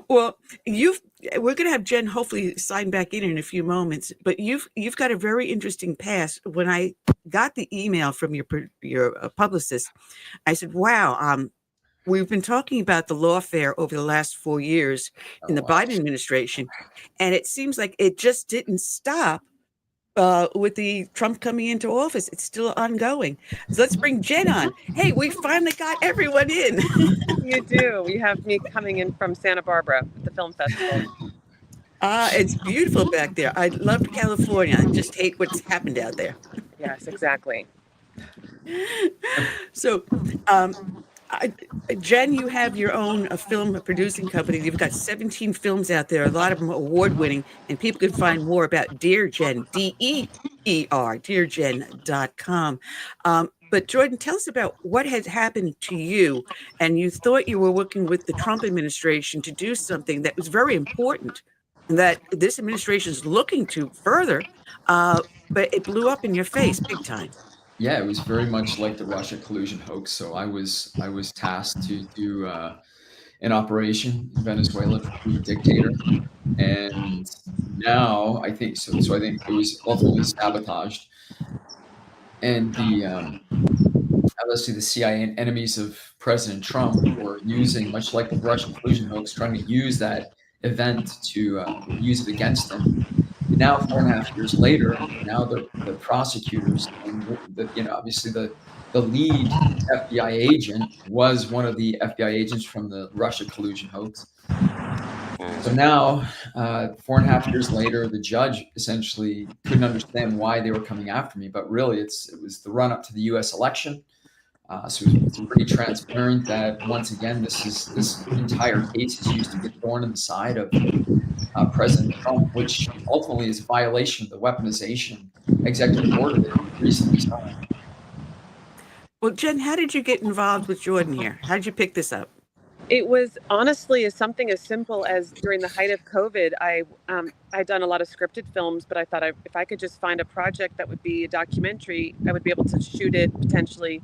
Well, we're going to have Jen hopefully sign back in a few moments, but you've got a very interesting past. When I got the email from your publicist, I said, wow, we've been talking about the lawfare over the last 4 years in the Biden administration, and it seems like it just didn't stop with the Trump coming into office. It's still ongoing. So let's bring Jen on. Hey, we finally got everyone in. You do. We have me coming in from Santa Barbara at the film festival. It's beautiful back there. I love California. I just hate what's happened out there. Yes, exactly. So, Jen, you have your own film producing company. You've got 17 films out there, a lot of them award-winning, and people can find more about Dear Jen, DEER, DearJen.com. But Jordan, tell us about what has happened to you. And you thought you were working with the Trump administration to do something that was very important, and that this administration is looking to further, but it blew up in your face big time. Yeah, it was very much like the Russia collusion hoax. So I was tasked to do an operation in Venezuela to be a dictator, and now I think so. So I think it was ultimately sabotaged, and let's see, the CIA and enemies of President Trump were using, much like the Russian collusion hoax, trying to use that event to use it against him. Now, 4.5 years later, now the prosecutors, and obviously the lead FBI agent was one of the FBI agents from the Russia collusion hoax. So now, 4.5 years later, the judge essentially couldn't understand why they were coming after me, but really it was the run up to the U.S. election. So it's pretty transparent that once again, this entire case is used to get thorn in the side of President Trump, which ultimately is a violation of the weaponization executive order that he recently signed. Well, Jen, how did you get involved with Jordan here? How did you pick this up? It was honestly something as simple as during the height of COVID, I'd done a lot of scripted films, but I thought if I could just find a project that would be a documentary, I would be able to shoot it, potentially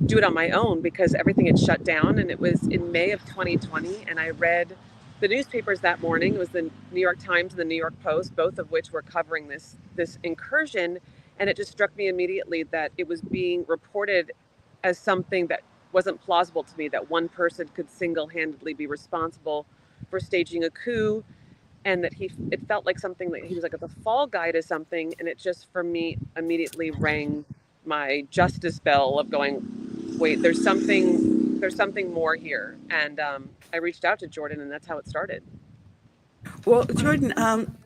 do it on my own, because everything had shut down. And it was in May of 2020, and I read the newspapers that morning. It was the New York Times and the New York Post, both of which were covering this incursion, and it just struck me immediately that it was being reported as something that wasn't plausible to me, that one person could single-handedly be responsible for staging a coup, and that it felt like something that he was like the fall guy to something. And it just, for me, immediately rang my justice bell of going, wait, there's something more here. And I reached out to Jordan, and that's how it started. Well, Jordan,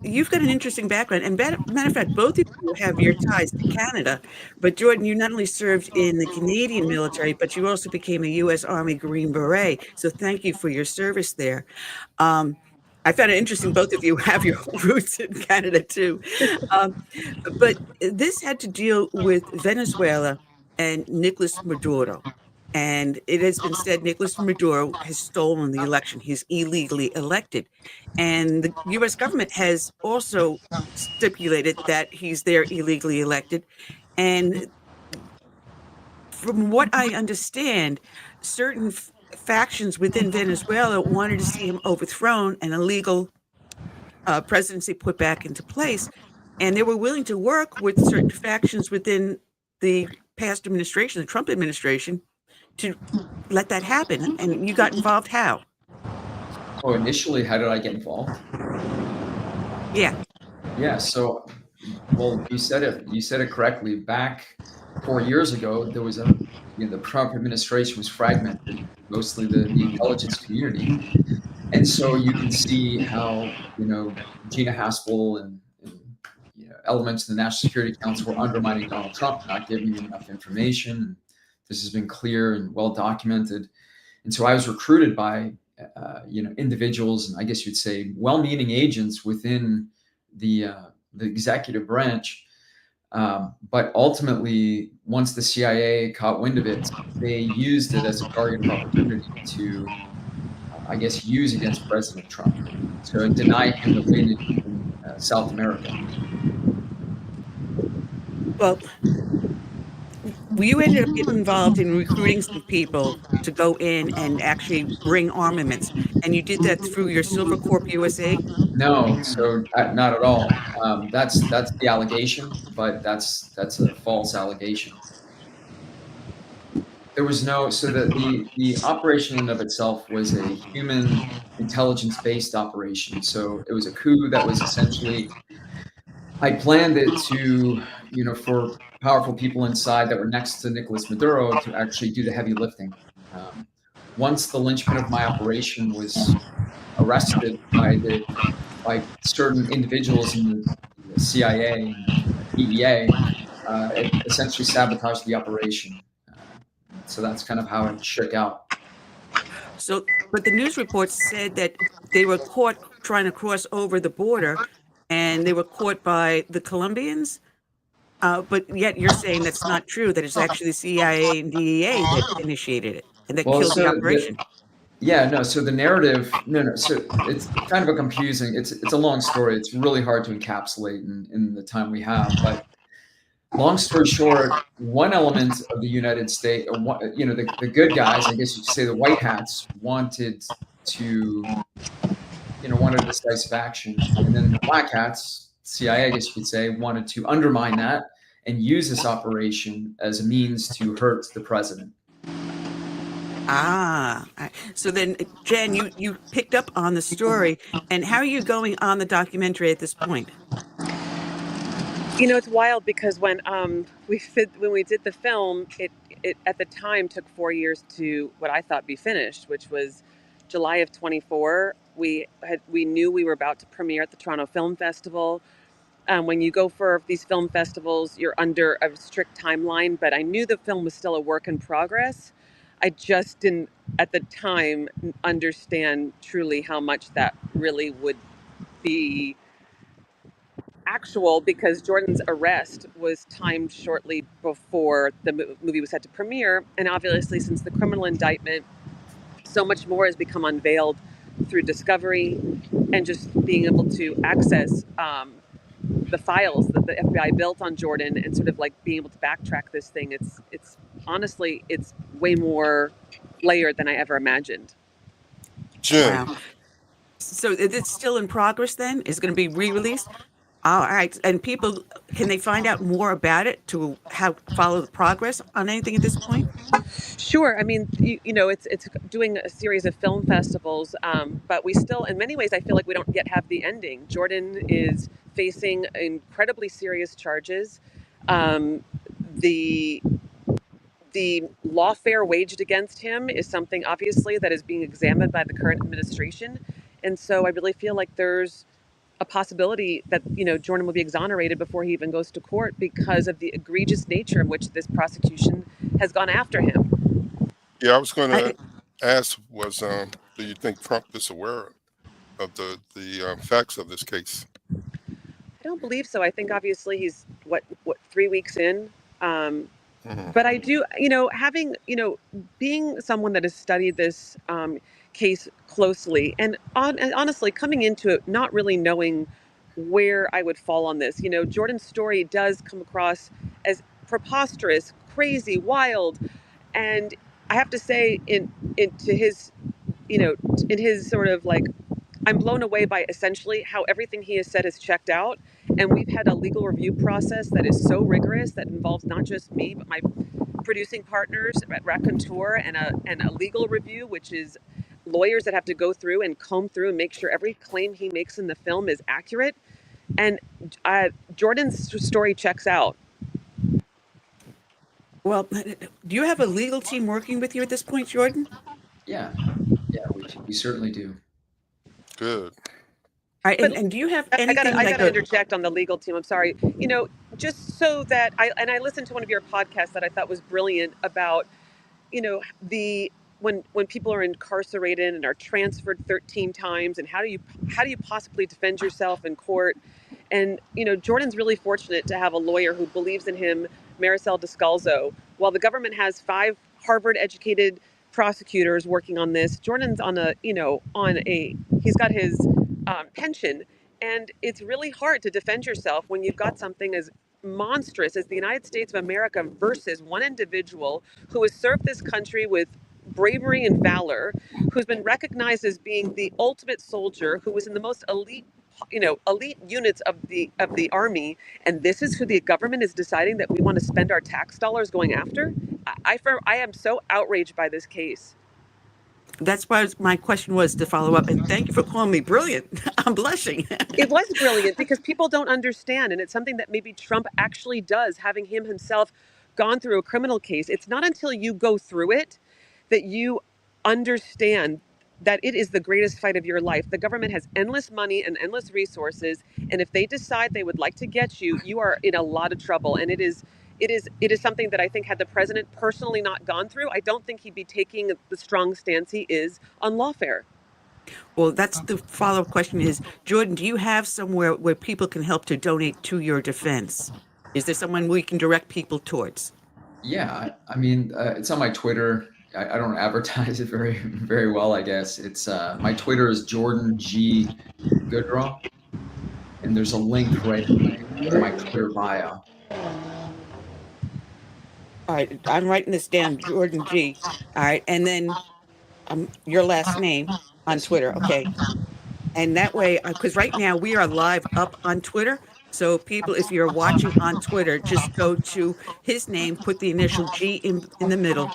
you've got an interesting background, and matter of fact, both of you have your ties to Canada. But Jordan, you not only served in the Canadian military, but you also became a U.S. Army Green Beret. So thank you for your service there. I found it interesting both of you have your roots in Canada too. But this had to deal with Venezuela and Nicolas Maduro. And it has been said Nicolas Maduro has stolen the election. He's illegally elected. And the U.S. government has also stipulated that he's there illegally elected. And from what I understand, certain factions within Venezuela wanted to see him overthrown and a legal presidency put back into place. And they were willing to work with certain factions within the past administration, the Trump administration, to let that happen. And you got involved how? Oh, initially, how did I get involved? Yeah, so, well, you said it correctly. Back 4 years ago, there was the Trump administration was fragmented, mostly the intelligence community. And so you can see how, Gina Haspel and elements of the National Security Council were undermining Donald Trump, not giving him enough information. This has been clear and well documented. And so I was recruited by, individuals, and I guess you'd say well-meaning agents within the executive branch. But ultimately, once the CIA caught wind of it, they used it as a target of opportunity to, use against President Trump, to deny him the win in South America. Well, you ended up getting involved in recruiting some people to go in and actually bring armaments, and you did that through your Silvercorp USA? No, so not at all. That's the allegation, but that's a false allegation. There was no, so the operation in and of itself was a human intelligence-based operation. So it was a coup that was essentially, I planned it to, for powerful people inside that were next to Nicolas Maduro to actually do the heavy lifting. Once the linchpin of my operation was arrested by certain individuals in the CIA and DEA, it essentially sabotaged the operation. So that's kind of how it shook out. So, but the news reports said that they were caught trying to cross over the border, and they were caught by the Colombians. But yet you're saying that's not true, that it's actually the CIA and DEA that initiated it and that killed the operation. So the narrative, so it's kind of a confusing, it's a long story. It's really hard to encapsulate in the time we have. But long story short, one element of the United States, the good guys, I guess you could say the white hats, wanted decisive action. And then the black hats, CIA, I guess you could say, wanted to undermine that and use this operation as a means to hurt the president. So then, Jen, you picked up on the story, and how are you going on the documentary at this point? It's wild because when we did the film, it at the time took 4 years to what I thought be finished, which was July of 24. We knew we were about to premiere at the Toronto Film Festival. When you go for these film festivals, you're under a strict timeline, but I knew the film was still a work in progress. I just didn't, at the time, understand truly how much that really would be actual, because Jordan's arrest was timed shortly before the movie was set to premiere. And obviously, since the criminal indictment so much more has become unveiled through discovery and just being able to access the files that the FBI built on Jordan and sort of like being able to backtrack this thing. It's honestly, it's way more layered than I ever imagined. Jim. Wow. So it's still in progress then? Is it going to be re-released? All right. And people, can they find out more about it to follow the progress on anything at this point? Sure. I mean, you know, it's doing a series of film festivals, but we still, in many ways, I feel like we don't yet have the ending. Jordan is facing incredibly serious charges. The lawfare waged against him is something, obviously, that is being examined by the current administration. And so I really feel like there's a possibility that, you know, Jordan will be exonerated before he even goes to court because of the egregious nature in which this prosecution has gone after him. Yeah, I was going to ask do you think Trump is aware of the facts of this case? I don't believe so. I think obviously he's, what 3 weeks in? But I do, you know, being someone that has studied this case closely and honestly coming into it not really knowing where I would fall on this. You know, Jordan's story does come across as preposterous, crazy, wild, and I have to say in his sort of like, I'm blown away by essentially how everything he has said is checked out. And we've had a legal review process that is so rigorous that involves not just me, but my producing partners at Raconteur and a legal review, which is lawyers that have to go through and comb through and make sure every claim he makes in the film is accurate. And Jordan's story checks out. Well, do you have a legal team working with you at this point, Jordan? Yeah, we certainly do. Good. All right, and do you have anything? I got to interject on the legal team. I'm sorry. You know, just so that I listened to one of your podcasts that I thought was brilliant about, you know, when people are incarcerated and are transferred 13 times, and how do you possibly defend yourself in court? And you know, Jordan's really fortunate to have a lawyer who believes in him, Maricel Descalzo. While the government has 5 Harvard-educated prosecutors working on this, Jordan's he's got his pension, and it's really hard to defend yourself when you've got something as monstrous as the United States of America versus one individual who has served this country with bravery and valor, who's been recognized as being the ultimate soldier, who was in the most elite units of the army, and this is who the government is deciding that we want to spend our tax dollars going after. I am so outraged by this case. That's why my question was to follow up, and thank you for calling me brilliant. I'm blushing. It was brilliant because people don't understand, and it's something that maybe Trump actually does, having himself gone through a criminal case. It's not until you go through it that you understand that it is the greatest fight of your life. The government has endless money and endless resources, and if they decide they would like to get you, you are in a lot of trouble. And it is something that I think, had the president personally not gone through, I don't think he'd be taking the strong stance he is on lawfare. Well, that's the follow-up question is, Jordan, do you have somewhere where people can help to donate to your defense? Is there someone we can direct people towards? Yeah, I mean, it's on my Twitter. I don't advertise it very, very well, I guess. It's my Twitter is Jordan G. Goudreau, and there's a link right in my Twitter bio. All right, I'm writing this down, Jordan G. All right, and then your last name on Twitter, okay? And that way, because right now we are live up on Twitter, so people, if you're watching on Twitter, just go to his name, put the initial G in the middle,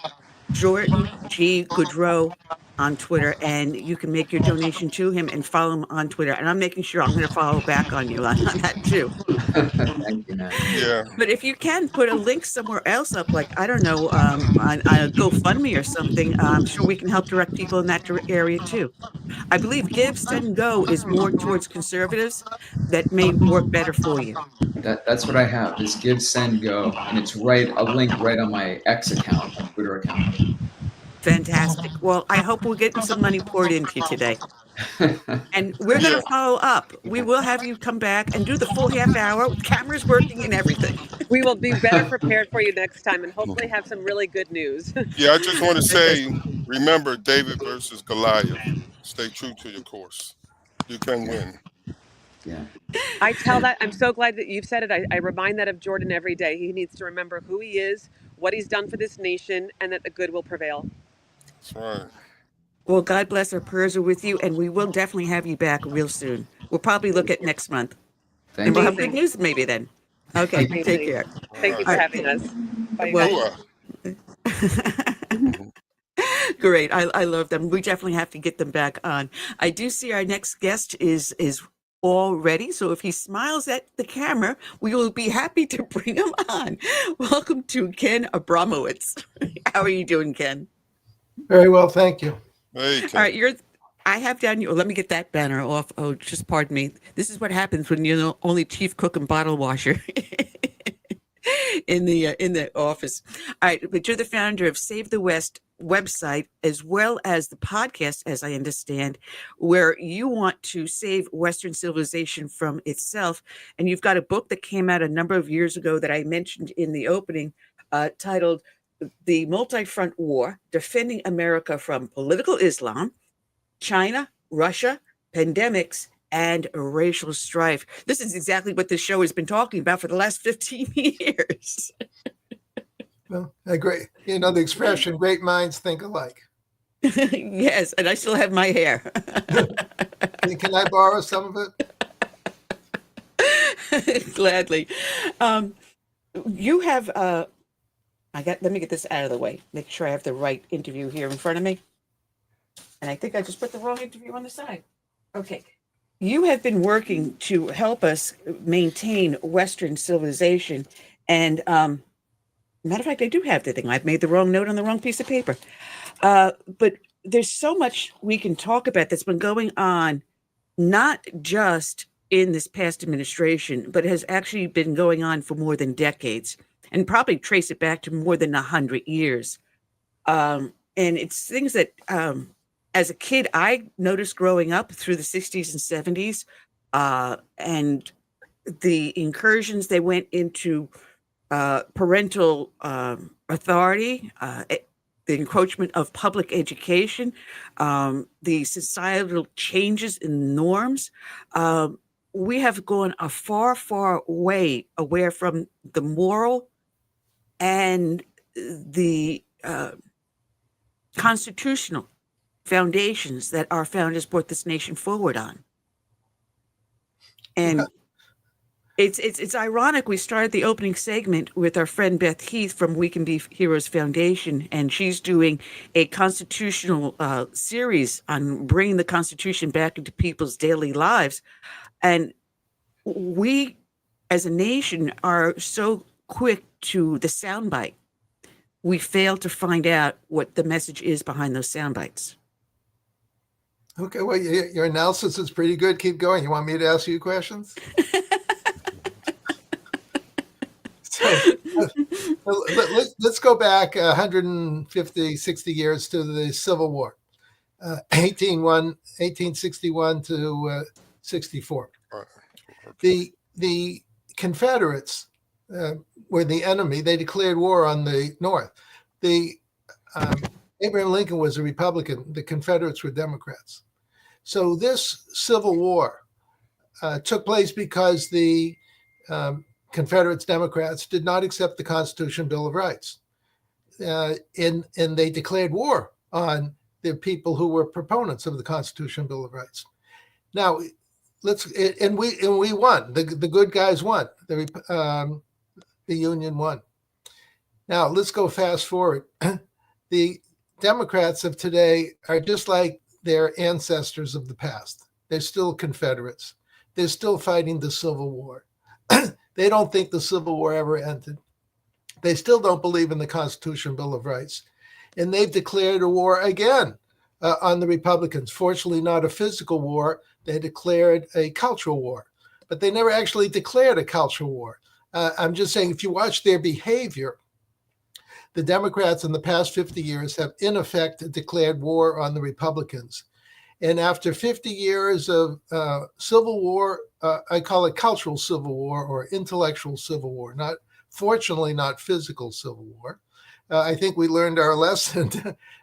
Jordan G. Goudreau on Twitter, and you can make your donation to him and follow him on Twitter. And I'm making sure I'm going to follow back on you on that too. Thank you, man. Yeah. But if you can put a link somewhere else up, like, I don't know, on a GoFundMe or something, I'm sure we can help direct people in that area too. I believe Give, Send, Go is more towards conservatives. That may work better for you. That's what I have, is Give, Send, Go, and it's a link right on my X account, my Twitter account. Fantastic. Well, I hope we're getting some money poured into you today. And we're going to follow up. We will have you come back and do the full half hour with cameras working and everything. We will be better prepared for you next time and hopefully have some really good news. Yeah, I just want to say Remember, David versus Goliath. Stay true to your course. You can win. Yeah. I tell that, I'm so glad that you've said it. I remind that of Jordan every day. He needs to remember who he is, what he's done for this nation, and that the good will prevail. That's right. Well, God bless. Our prayers are with you, and we will definitely have you back real soon. We'll probably look at next month. Thank And we'll you. have good news maybe then. Okay, Amazing. take care. Thank you for having us. Bye. Well, great. I love them. We definitely have to get them back on. I do see our next guest is all ready. So if he smiles at the camera, we will be happy to bring him on. Welcome to Ken Abramowitz. How are you doing, Ken? Very well, thank you. Hey, All right, I have down you. Let me get that banner off. Oh, just pardon me. This is what happens when you're the only chief cook and bottle washer in the office. All right, but you're the founder of Save the West website, as well as the podcast, as I understand, where you want to save Western civilization from itself. And you've got a book that came out a number of years ago that I mentioned in the opening, titled The Multi-Front War, Defending America from Political Islam, China, Russia, Pandemics, and Racial Strife. This is exactly what this show has been talking about for the last 15 years. Well, great. You know the expression, great minds think alike. Yes, and I still have my hair. Can I borrow some of it? Gladly. You have, let me get this out of the way. Make sure I have the right interview here in front of me. And I think I just put the wrong interview on the side. Okay. You have been working to help us maintain Western civilization. And matter of fact, I do have the thing. I've made the wrong note on the wrong piece of paper. But there's so much we can talk about that's been going on, not just in this past administration, but has actually been going on for more than decades, and probably trace it back to more than 100 years. And it's things that, as a kid, I noticed growing up through the 60s and 70s, and the incursions they went into parental authority, the encroachment of public education, the societal changes in norms. We have gone a far, far way away from the moral and the constitutional foundations that our founders brought this nation forward on. And it's ironic. We started the opening segment with our friend Beth Heath from We Can Be Heroes Foundation, and she's doing a constitutional series on bringing the Constitution back into people's daily lives. And we, as a nation, are so quick to the soundbite. We fail to find out what the message is behind those sound bites. Okay, well, your analysis is pretty good. Keep going. You want me to ask you questions? Let's go back 150, 60 years to the Civil War, 1861 to 64. The Confederates were the enemy. They declared war on the North. Abraham Lincoln was a Republican. The Confederates were Democrats. So this Civil War took place because the Confederates, Democrats did not accept the Constitution Bill of Rights. And they declared war on the people who were proponents of the Constitution Bill of Rights. Now, we won. The good guys won. The Union won. Now, let's go fast forward. The Democrats of today are just like their ancestors of the past. They're still Confederates. They're still fighting the Civil War. They don't think the Civil War ever ended. They still don't believe in the Constitution Bill of Rights. And they've declared a war again on the Republicans. Fortunately, not a physical war. They declared a cultural war. But they never actually declared a cultural war. I'm just saying, if you watch their behavior, the Democrats in the past 50 years have, in effect, declared war on the Republicans. And after 50 years of civil war, I call it cultural civil war or intellectual civil war, fortunately not physical civil war. I think we learned our lesson.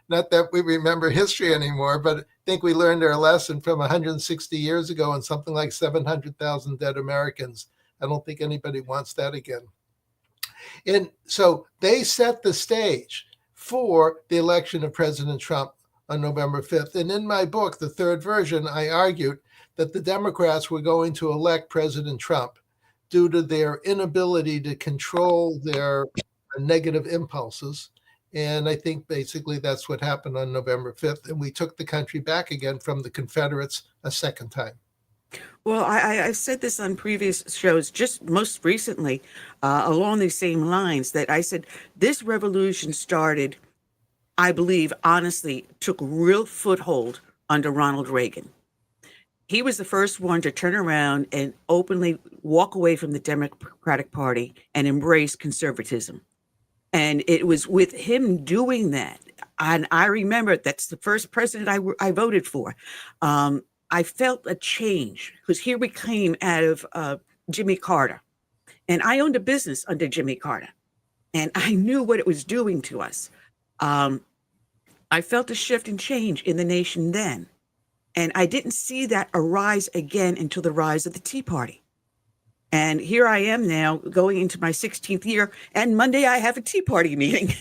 Not that we remember history anymore, but I think we learned our lesson from 160 years ago and something like 700,000 dead Americans. I don't think anybody wants that again. And so they set the stage for the election of President Trump on November 5th. And in my book, the third version, I argued that the Democrats were going to elect President Trump due to their inability to control their negative impulses. And I think basically that's what happened on November 5th. And we took the country back again from the Confederates a second time. Well, I've said this on previous shows, just most recently, along these same lines, that I said this revolution started, I believe, honestly, took real foothold under Ronald Reagan. He was the first one to turn around and openly walk away from the Democratic Party and embrace conservatism. And it was with him doing that. And I remember that's the first president I voted for. I felt a change because here we came out of Jimmy Carter. And I owned a business under Jimmy Carter. And I knew what it was doing to us. I felt a shift and change in the nation then. And I didn't see that arise again until the rise of the Tea Party. And here I am now going into my 16th year. And Monday I have a Tea Party meeting,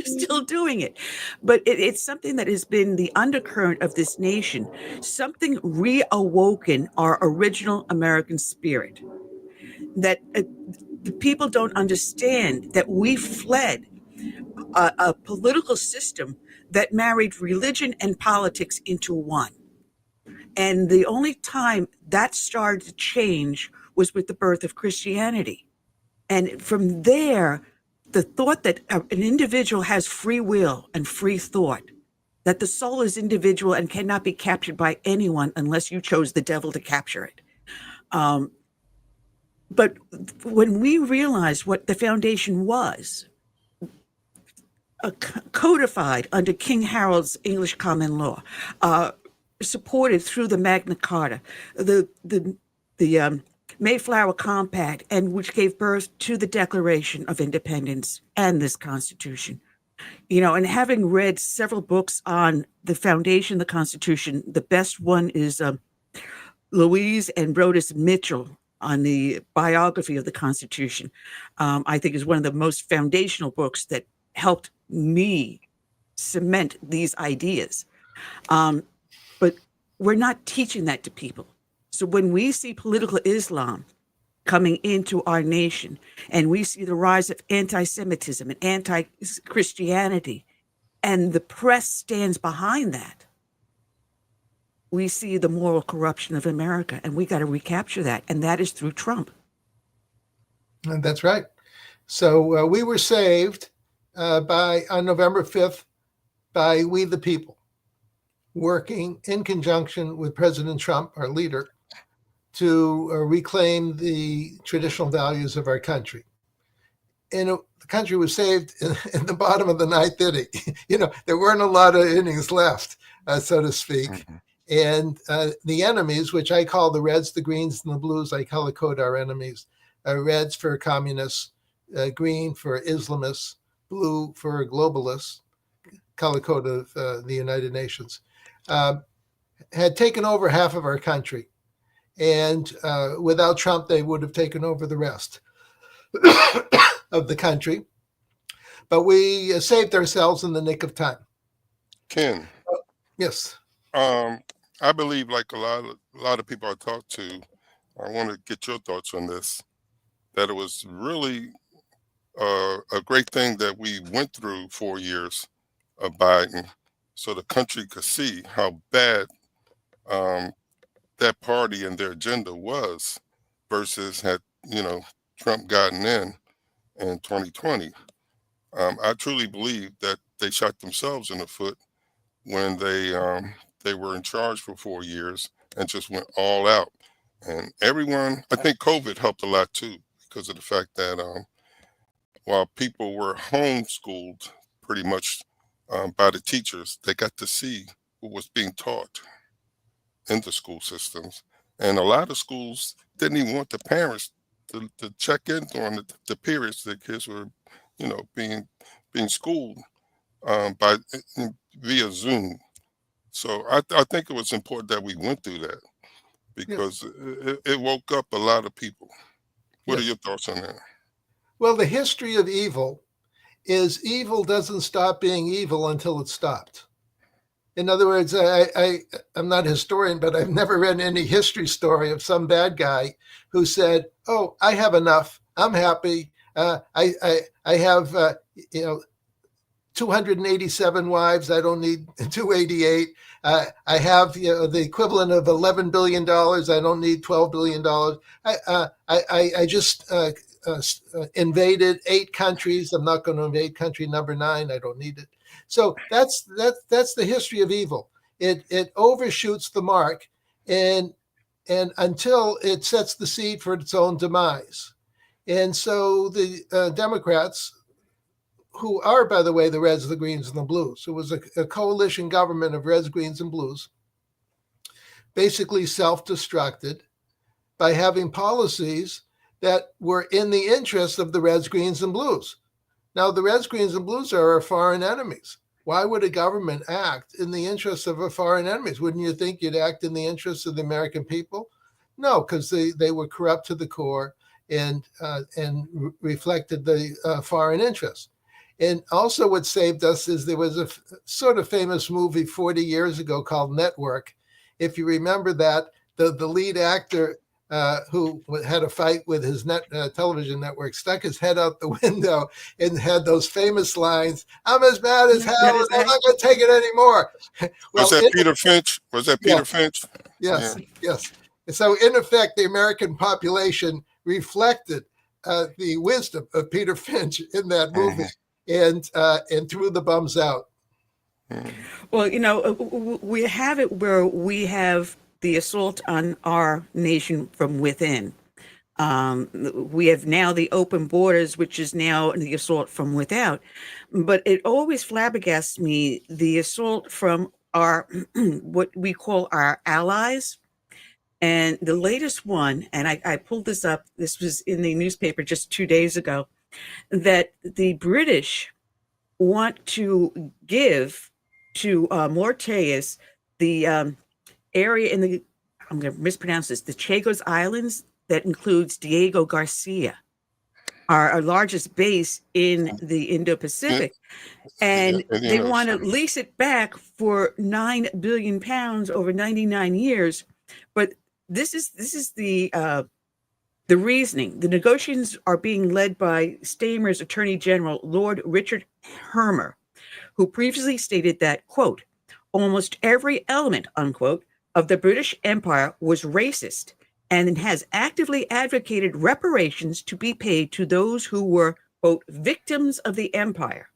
still doing it. But it's something that has been the undercurrent of this nation, something reawoken our original American spirit. That the people don't understand that we fled a political system that married religion and politics into one. And the only time that started to change was with the birth of Christianity. And from there, the thought that an individual has free will and free thought, that the soul is individual and cannot be captured by anyone unless you chose the devil to capture it. But when we realized what the foundation was, codified under King Harold's English common law, supported through the Magna Carta, the Mayflower Compact, and which gave birth to the Declaration of Independence and this Constitution. You know, and having read several books on the foundation of the Constitution, the best one is Louise and Brodus Mitchell on the biography of the Constitution. I think is one of the most foundational books that helped me cement these ideas. But we're not teaching that to people. So when we see political Islam coming into our nation and we see the rise of anti-Semitism and anti-Christianity, and the press stands behind that, we see the moral corruption of America, and we got to recapture that. And that is through Trump. And that's right. So we were saved on November 5th by we the people, working in conjunction with President Trump, our leader, to reclaim the traditional values of our country. And the country was saved in the bottom of the ninth inning. You know, there weren't a lot of innings left, so to speak. Mm-hmm. And the enemies, which I call the Reds, the Greens, and the Blues, I color code our enemies. Reds for communists, green for Islamists, blue for globalists, color code of the United Nations, had taken over half of our country. And without Trump, they would have taken over the rest of the country. But we saved ourselves in the nick of time. Ken. Yes. I believe, like a lot of people I talk to, I want to get your thoughts on this, that it was really a great thing that we went through 4 years of Biden so the country could see how bad that party and their agenda was versus had, Trump gotten in 2020. I truly believe that they shot themselves in the foot when they were in charge for 4 years and just went all out. And everyone, I think COVID helped a lot too, because of the fact that while people were homeschooled pretty much by the teachers, they got to see what was being taught in the school systems. And a lot of schools didn't even want the parents to check in during the periods the kids were, being being schooled by via Zoom. So I think it was important that we went through that because it woke up a lot of people. What are your thoughts on that? Well, the history of evil is evil doesn't stop being evil until it's stopped. In other words, I'm not a historian, but I've never read any history story of some bad guy who said, "Oh, I have enough. I'm happy. I have 287 wives. I don't need 288. I have the equivalent of $11 billion. I don't need $12 billion. I just invaded 8 countries. I'm not going to invade country number 9. I don't need it." So that's the history of evil. It overshoots the mark, and until it sets the seed for its own demise. And so the Democrats, who are, by the way, the Reds, the Greens, and the Blues, it was a coalition government of Reds, Greens, and Blues, basically self-destructed by having policies that were in the interest of the Reds, Greens, and Blues. Now, the Reds, Greens, and Blues are our foreign enemies. Why would a government act in the interest of our foreign enemies? Wouldn't you think you'd act in the interest of the American people? No, because they were corrupt to the core and reflected the foreign interests. And also what saved us is there was a sort of famous movie 40 years ago called Network. If you remember that, the lead actor who had a fight with his television network stuck his head out the window and had those famous lines, "I'm as bad as hell and I'm not going to take it anymore." Was that Peter Finch? Was that Peter Finch? Yes, yes. And so in effect, the American population reflected the wisdom of Peter Finch in that movie. And threw the bums out. Well, we have it where we have the assault on our nation from within. We have now the open borders, which is now the assault from without. But it always flabbergasts me, the assault from our, what we call our allies. And the latest one, and I pulled this up, this was in the newspaper just 2 days ago, that the British want to give to Mauritius the area in the, I'm going to mispronounce this, the Chagos Islands, that includes Diego Garcia, our largest base in the Indo-Pacific. And they want to lease it back for £9 billion over 99 years. But this is the reasoning. The negotiations are being led by Stamer's Attorney General, Lord Richard Hermer, who previously stated that, quote, "almost every element," unquote, "of the British Empire was racist and has actively advocated reparations to be paid to those who were, quote, victims of the empire."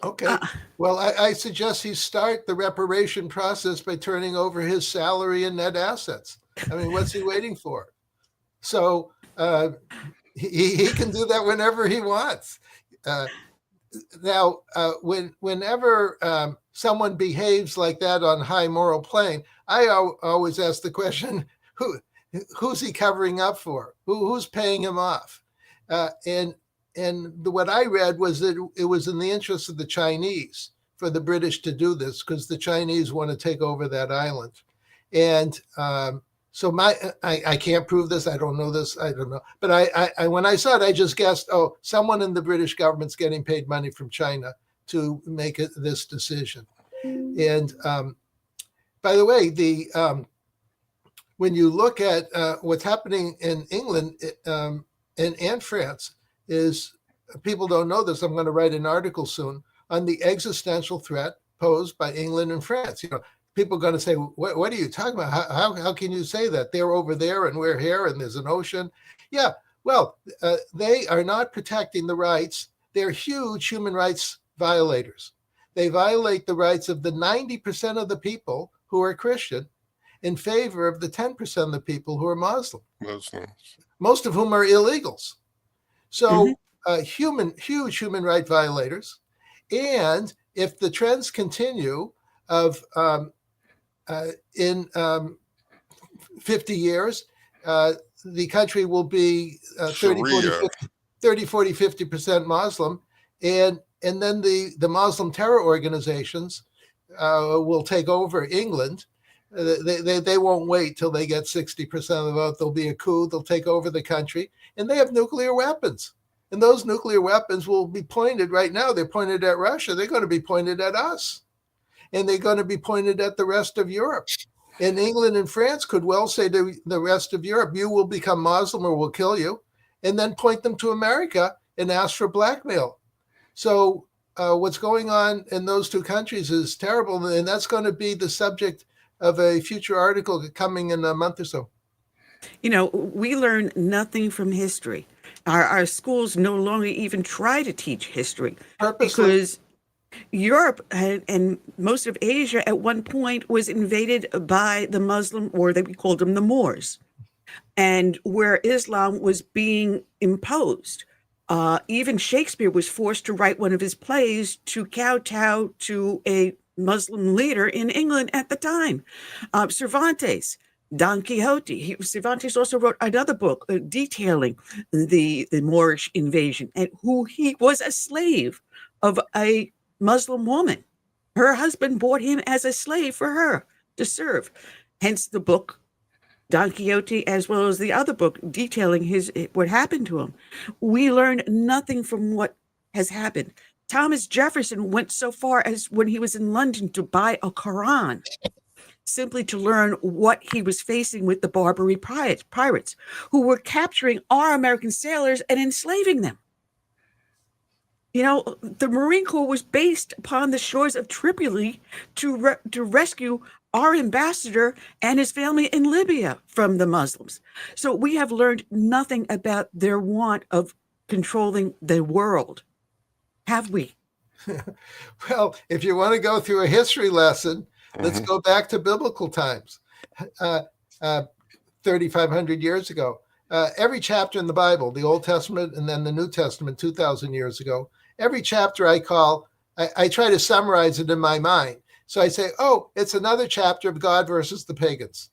Okay. Well, I suggest he start the reparation process by turning over his salary and net assets. I mean, what's he waiting for? So he can do that whenever he wants. Now, whenever someone behaves like that on high moral plane, I always ask the question, who's he covering up for? Who's paying him off? And what I read was that it was in the interest of the Chinese for the British to do this because the Chinese want to take over that island. And so I can't prove this. I don't know this. I don't know. But I when I saw it, I just guessed, oh, someone in the British government's getting paid money from China to make this decision. And by the way, when you look at what's happening in England and France, is people don't know this. I'm going to write an article soon on the existential threat posed by England and France. People are going to say, what are you talking about? How can you say that? They're over there and we're here and there's an ocean. Yeah, well, they are not protecting the rights. They're huge human rights violators. They violate the rights of the 90% of the people who are Christian in favor of the 10% of the people who are Muslims, most of whom are illegals. So huge human rights violators. And if the trends continue of in 50 years, the country will be 30, 40, 30, 40, 50% Muslim. And then the Muslim terror organizations will take over England. They won't wait till they get 60% of the vote. There'll be a coup. They'll take over the country. And they have nuclear weapons. And those nuclear weapons will be pointed right now. They're pointed at Russia. They're going to be pointed at us. And they're going to be pointed at the rest of Europe. And England and France could well say to the rest of Europe, you will become Muslim or we'll kill you, and then point them to America and ask for blackmail. So what's going on in those two countries is terrible. And that's going to be the subject of a future article coming in a month or so. You know, we learn nothing from history. Our schools no longer even try to teach history. Purposely. Because Europe and most of Asia at one point was invaded by the Muslim, or we called them the Moors, and where Islam was being imposed. Even Shakespeare was forced to write one of his plays to kowtow to a Muslim leader in England at the time. Cervantes, Don Quixote. Cervantes also wrote another book detailing the Moorish invasion, and who he was a slave of a Muslim woman. Her husband bought him as a slave for her to serve. Hence the book Don Quixote, as well as the other book detailing what happened to him. We learn nothing from what has happened. Thomas Jefferson went so far as when he was in London to buy a Quran, simply to learn what he was facing with the Barbary pirates who were capturing our American sailors and enslaving them. You know, the Marine Corps was based upon the shores of Tripoli to rescue our ambassador and his family in Libya from the Muslims. So we have learned nothing about their want of controlling the world. Have we? Well, if you want to go through a history lesson, let's go back to biblical times, 3,500 years ago. Every chapter in the Bible, the Old Testament and then the New Testament 2,000 years ago, every chapter I try to summarize it in my mind. So I say, oh, it's another chapter of God versus the pagans.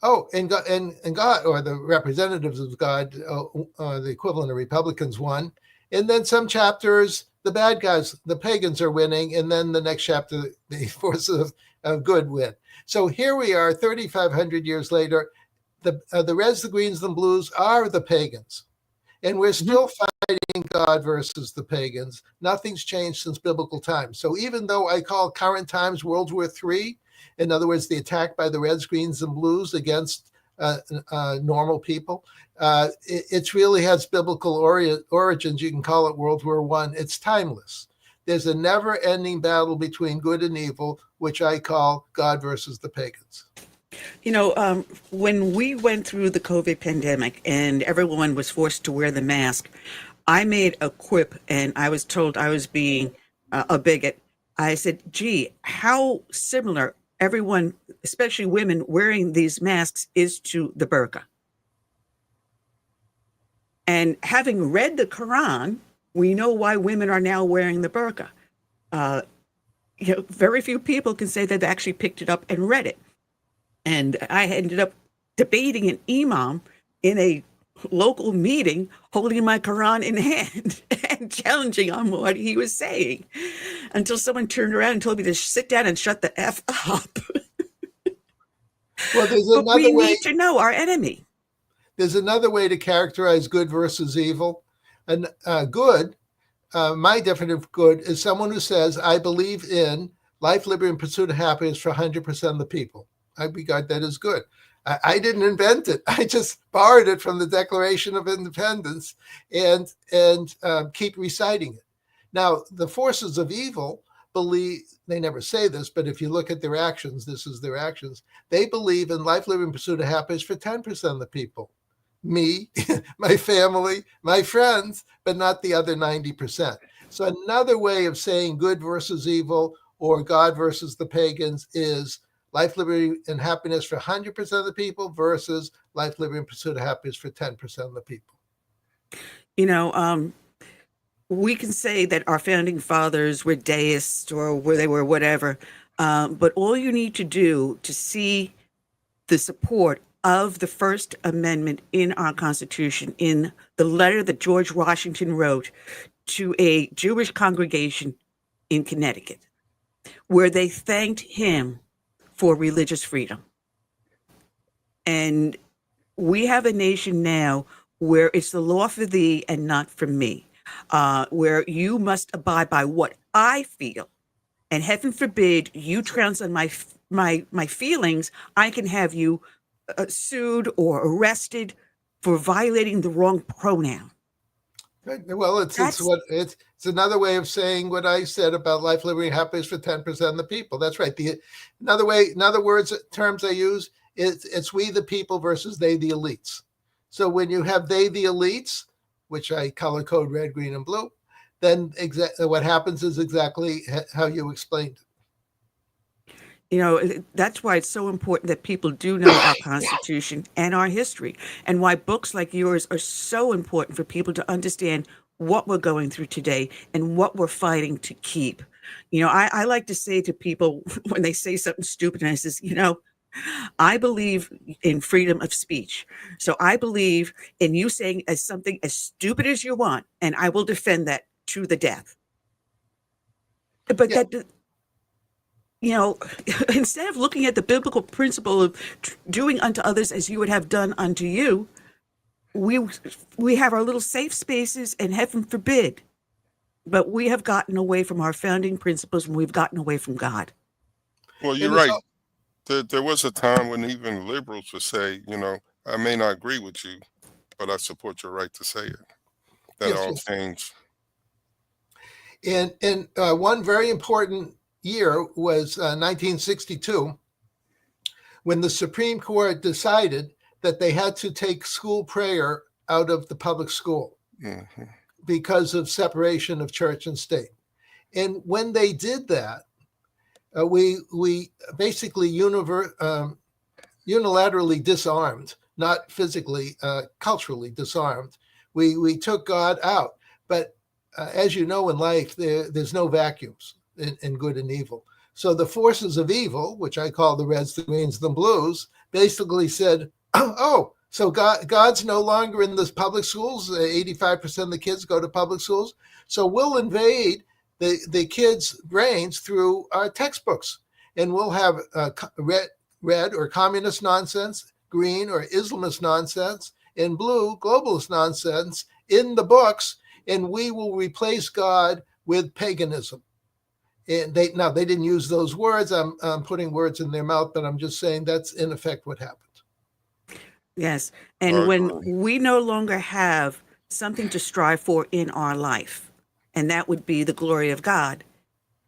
Oh, and God, or the representatives of God, the equivalent of Republicans, won. And then some chapters, the bad guys, the pagans are winning. And then the next chapter, the forces of good win. So here we are 3,500 years later. The reds, the greens, the blues are the pagans. And we're still fighting God versus the pagans. Nothing's changed since biblical times. So even though I call current times World War III, in other words, the attack by the reds, greens, and blues against normal people, it really has biblical origins. You can call it World War I. It's timeless. There's a never-ending battle between good and evil, which I call God versus the pagans. You know, when we went through the COVID pandemic and everyone was forced to wear the mask, I made a quip and I was told I was being a bigot. I said, gee, how similar everyone, especially women, wearing these masks is to the burqa. And having read the Quran, we know why women are now wearing the burqa. You know, very few people can say they've actually picked it up and read it. And I ended up debating an imam in a local meeting, holding my Quran in hand and challenging on what he was saying, until someone turned around and told me to sit down and shut the F up. Well, there's but another we way. need to know our enemy. There's another way to characterize good versus evil. And good, my definition of good is someone who says, I believe in life, liberty, and pursuit of happiness for 100% of the people. I regard that as good. I didn't invent it. I just borrowed it from the Declaration of Independence and keep reciting it. Now, the forces of evil believe, they never say this, but if you look at their actions, this is their actions. They believe in life, liberty, and pursuit of happiness for 10% of the people. Me, my family, my friends, but not the other 90%. So another way of saying good versus evil or God versus the pagans is life, liberty, and happiness for 100% of the people versus life, liberty, and pursuit of happiness for 10% of the people. You know, we can say that our founding fathers were deists or where they were whatever, but all you need to do to see the support of the First Amendment in our Constitution, in the letter that George Washington wrote to a Jewish congregation in Connecticut, where they thanked him for religious freedom. And we have a nation now where it's the law for thee and not for me, where you must abide by what I feel. And heaven forbid you trounce on my feelings, I can have you sued or arrested for violating the wrong pronoun. Well, it's another way of saying what I said about life, liberty, and happiness for 10% of the people. That's right. Another terms I use, it's we the people versus they the elites. So when you have they the elites, which I color code red, green, and blue, then what happens is exactly how you explained it. You know, that's why it's so important that people do know our Constitution and our history, and why books like yours are so important for people to understand what we're going through today and what we're fighting to keep. You know, I like to say to people when they say something stupid, and I says, you know, I believe in freedom of speech. So I believe in you saying something as stupid as you want, and I will defend that to the death. But that, you know, instead of looking at the biblical principle of doing unto others as you would have done unto you, we have our little safe spaces, and heaven forbid, but we have gotten away from our founding principles, and we've gotten away from God. Well, you're right. There was a time when even liberals would say, you know, I may not agree with you, but I support your right to say it. That all changed. And one very important year was 1962, when the Supreme Court decided that they had to take school prayer out of the public school because of separation of church and state. And when they did that, we basically unilaterally disarmed, not physically, culturally disarmed. We took God out. But as you know, in life, there's no vacuums in good and evil. So the forces of evil, which I call the reds, the greens, the blues, basically said, oh, so God's no longer in the public schools. 85% of the kids go to public schools. So we'll invade the kids' brains through our textbooks, and we'll have red or communist nonsense, green or Islamist nonsense, and blue globalist nonsense in the books, and we will replace God with paganism. And they didn't use those words. I'm putting words in their mouth, but I'm just saying that's in effect what happened. Yes, and when we no longer have something to strive for in our life, and that would be the glory of God,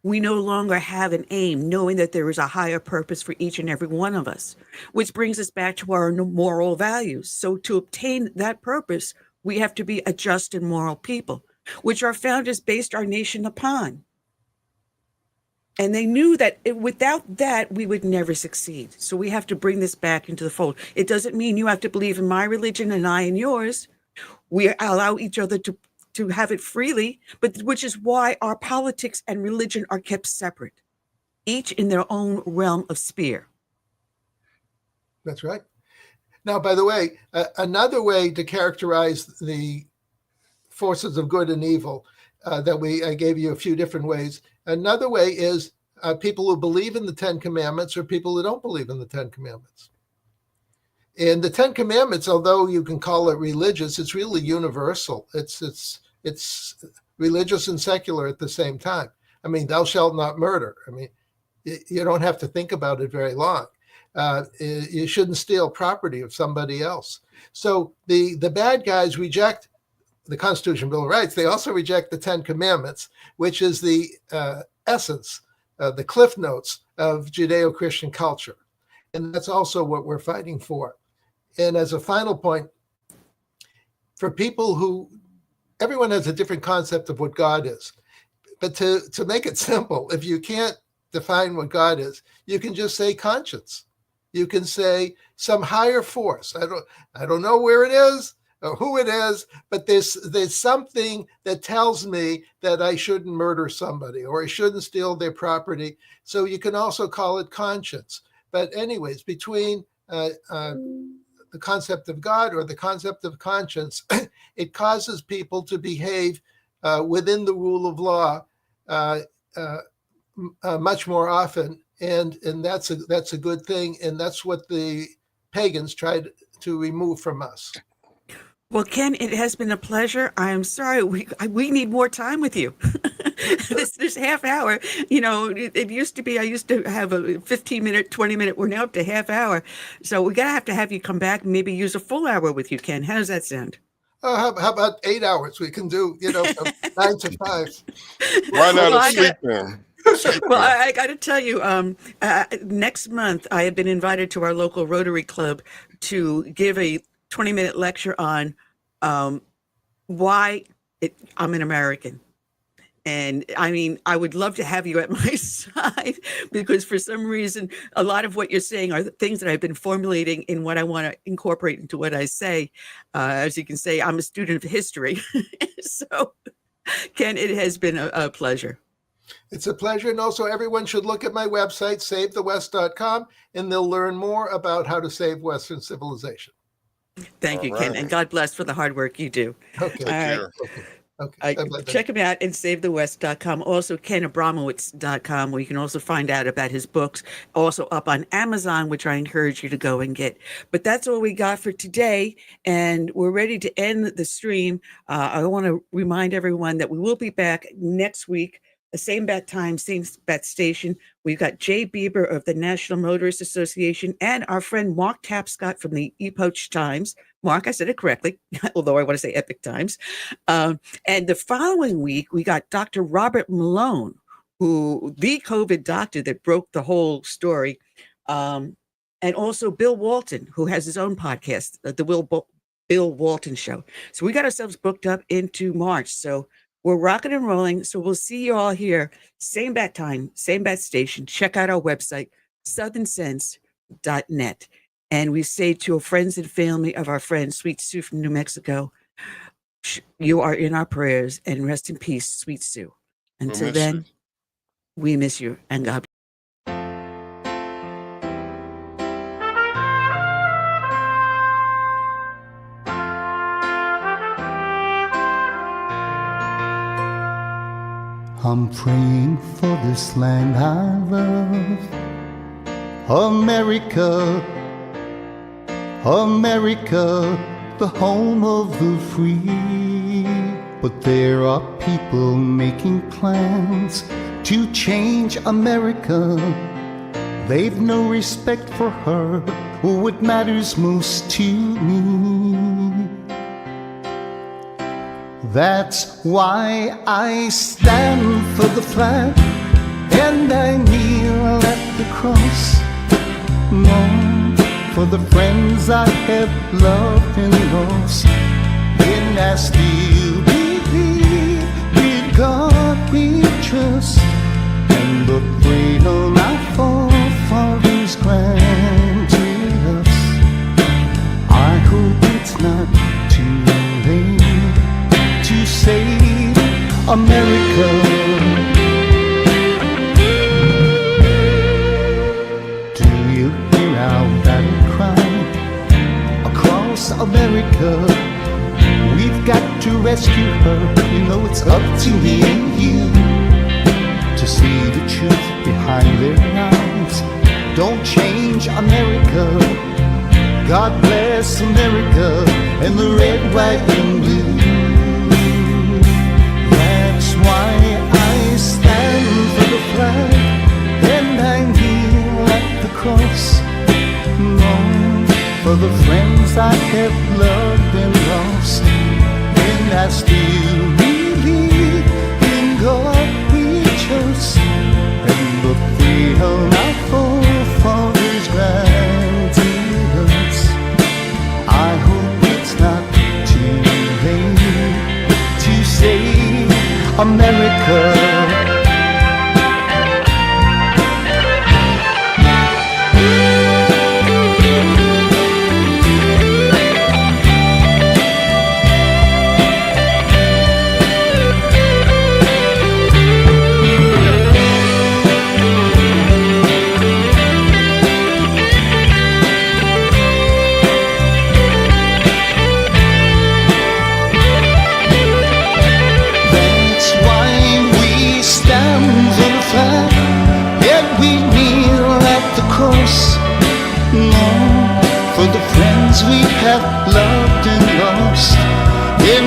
we no longer have an aim, knowing that there is a higher purpose for each and every one of us, which brings us back to our moral values. So to obtain that purpose, we have to be a just and moral people, which our founders based our nation upon. And they knew that without that, we would never succeed. So we have to bring this back into the fold. It doesn't mean you have to believe in my religion and I in yours. We allow each other to have it freely, but which is why our politics and religion are kept separate, each in their own realm of sphere. That's right. Now, by the way, another way to characterize the forces of good and evil I gave you a few different ways. Another way is people who believe in the Ten Commandments or people who don't believe in the Ten Commandments. And the Ten Commandments, although you can call it religious, it's really universal. It's religious and secular at the same time. I mean, thou shalt not murder. I mean, you don't have to think about it very long. You shouldn't steal property of somebody else. So the bad guys reject the Constitution, Bill of Rights. They also reject the Ten Commandments, which is the essence, the cliff notes of Judeo-Christian culture. And that's also what we're fighting for. And as a final point, for people who, everyone has a different concept of what God is. But to make it simple, if you can't define what God is, you can just say conscience. You can say some higher force. I don't know where it is or who it is, but there's something that tells me that I shouldn't murder somebody or I shouldn't steal their property. So you can also call it conscience. But anyways, between the concept of God or the concept of conscience, it causes people to behave within the rule of law much more often, and that's a good thing, and that's what the pagans tried to remove from us. Well, Ken, it has been a pleasure. I am sorry. We need more time with you. this half hour, it used to be, I used to have a 15-minute, 20-minute, we're now up to half hour. So we're going to have you come back and maybe use a full hour with you, Ken. How does that sound? How about 8 hours? We can do, from 9 to 5. Why not sleep then? Well, I got to tell you, next month I have been invited to our local Rotary Club to give a 20-minute lecture on why I'm an American. And I mean, I would love to have you at my side, because for some reason, a lot of what you're saying are things that I've been formulating in what I want to incorporate into what I say. As you can say, I'm a student of history. So, Ken, it has been a pleasure. It's a pleasure. And also, everyone should look at my website, savethewest.com, and they'll learn more about how to save Western civilization. Thank you, Ken, and God bless for the hard work you do. Okay. Okay. Check him out at savethewest.com. Also, KenAbramowitz.com, where you can also find out about his books. Also up on Amazon, which I encourage you to go and get. But that's all we got for today, and we're ready to end the stream. I want to remind everyone that we will be back next week, the same bat time, same bat station. We've got Jay Bieber of the National Motorists Association and our friend Mark Tapscott from the Epoch Times. Mark, I said it correctly, although I want to say Epic Times. And the following week, we got Dr. Robert Malone, who the COVID doctor that broke the whole story. And also Bill Walton, who has his own podcast, the Bill Walton Show. So we got ourselves booked up into March. So we're rocking and rolling. So we'll see you all here. Same bat time, same bat station. Check out our website, southernsense.net. And we say to our friends and family of our friend Sweet Sue from New Mexico, you are in our prayers, and rest in peace, Sweet Sue. Until then, we miss you, and God bless. I'm praying for this land I love, America, America, the home of the free. But there are people making plans to change America. They've no respect for her or what matters most to me. That's why I stand for the flag and I kneel at the cross. Long for the friends I have loved and lost. And I still believe with God we trust, and the freedom our forefathers granted us. I hope it's not too late to save America. Do you hear our battle cry across America? We've got to rescue her. You know it's up to me and you to see the truth behind their eyes. Don't change America. God bless America and the red, white, and blue. That's why I stand for the flag and I kneel at the cross. Long for the friends I have loved and lost. And I still believe in God we trust, and the freedom our forefathers granted us. I hope it's not too late to save America.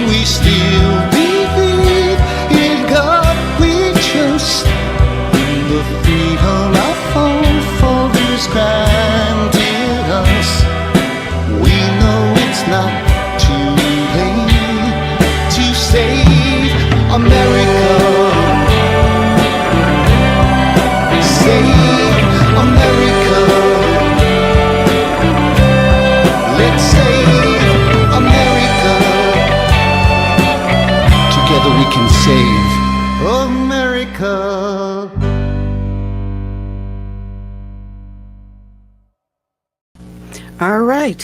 and we still believe in God. We trust in the freedom our forefathers granted us. We know it's not too late to save America. Save America. Let's save America. Together we can save America. All right.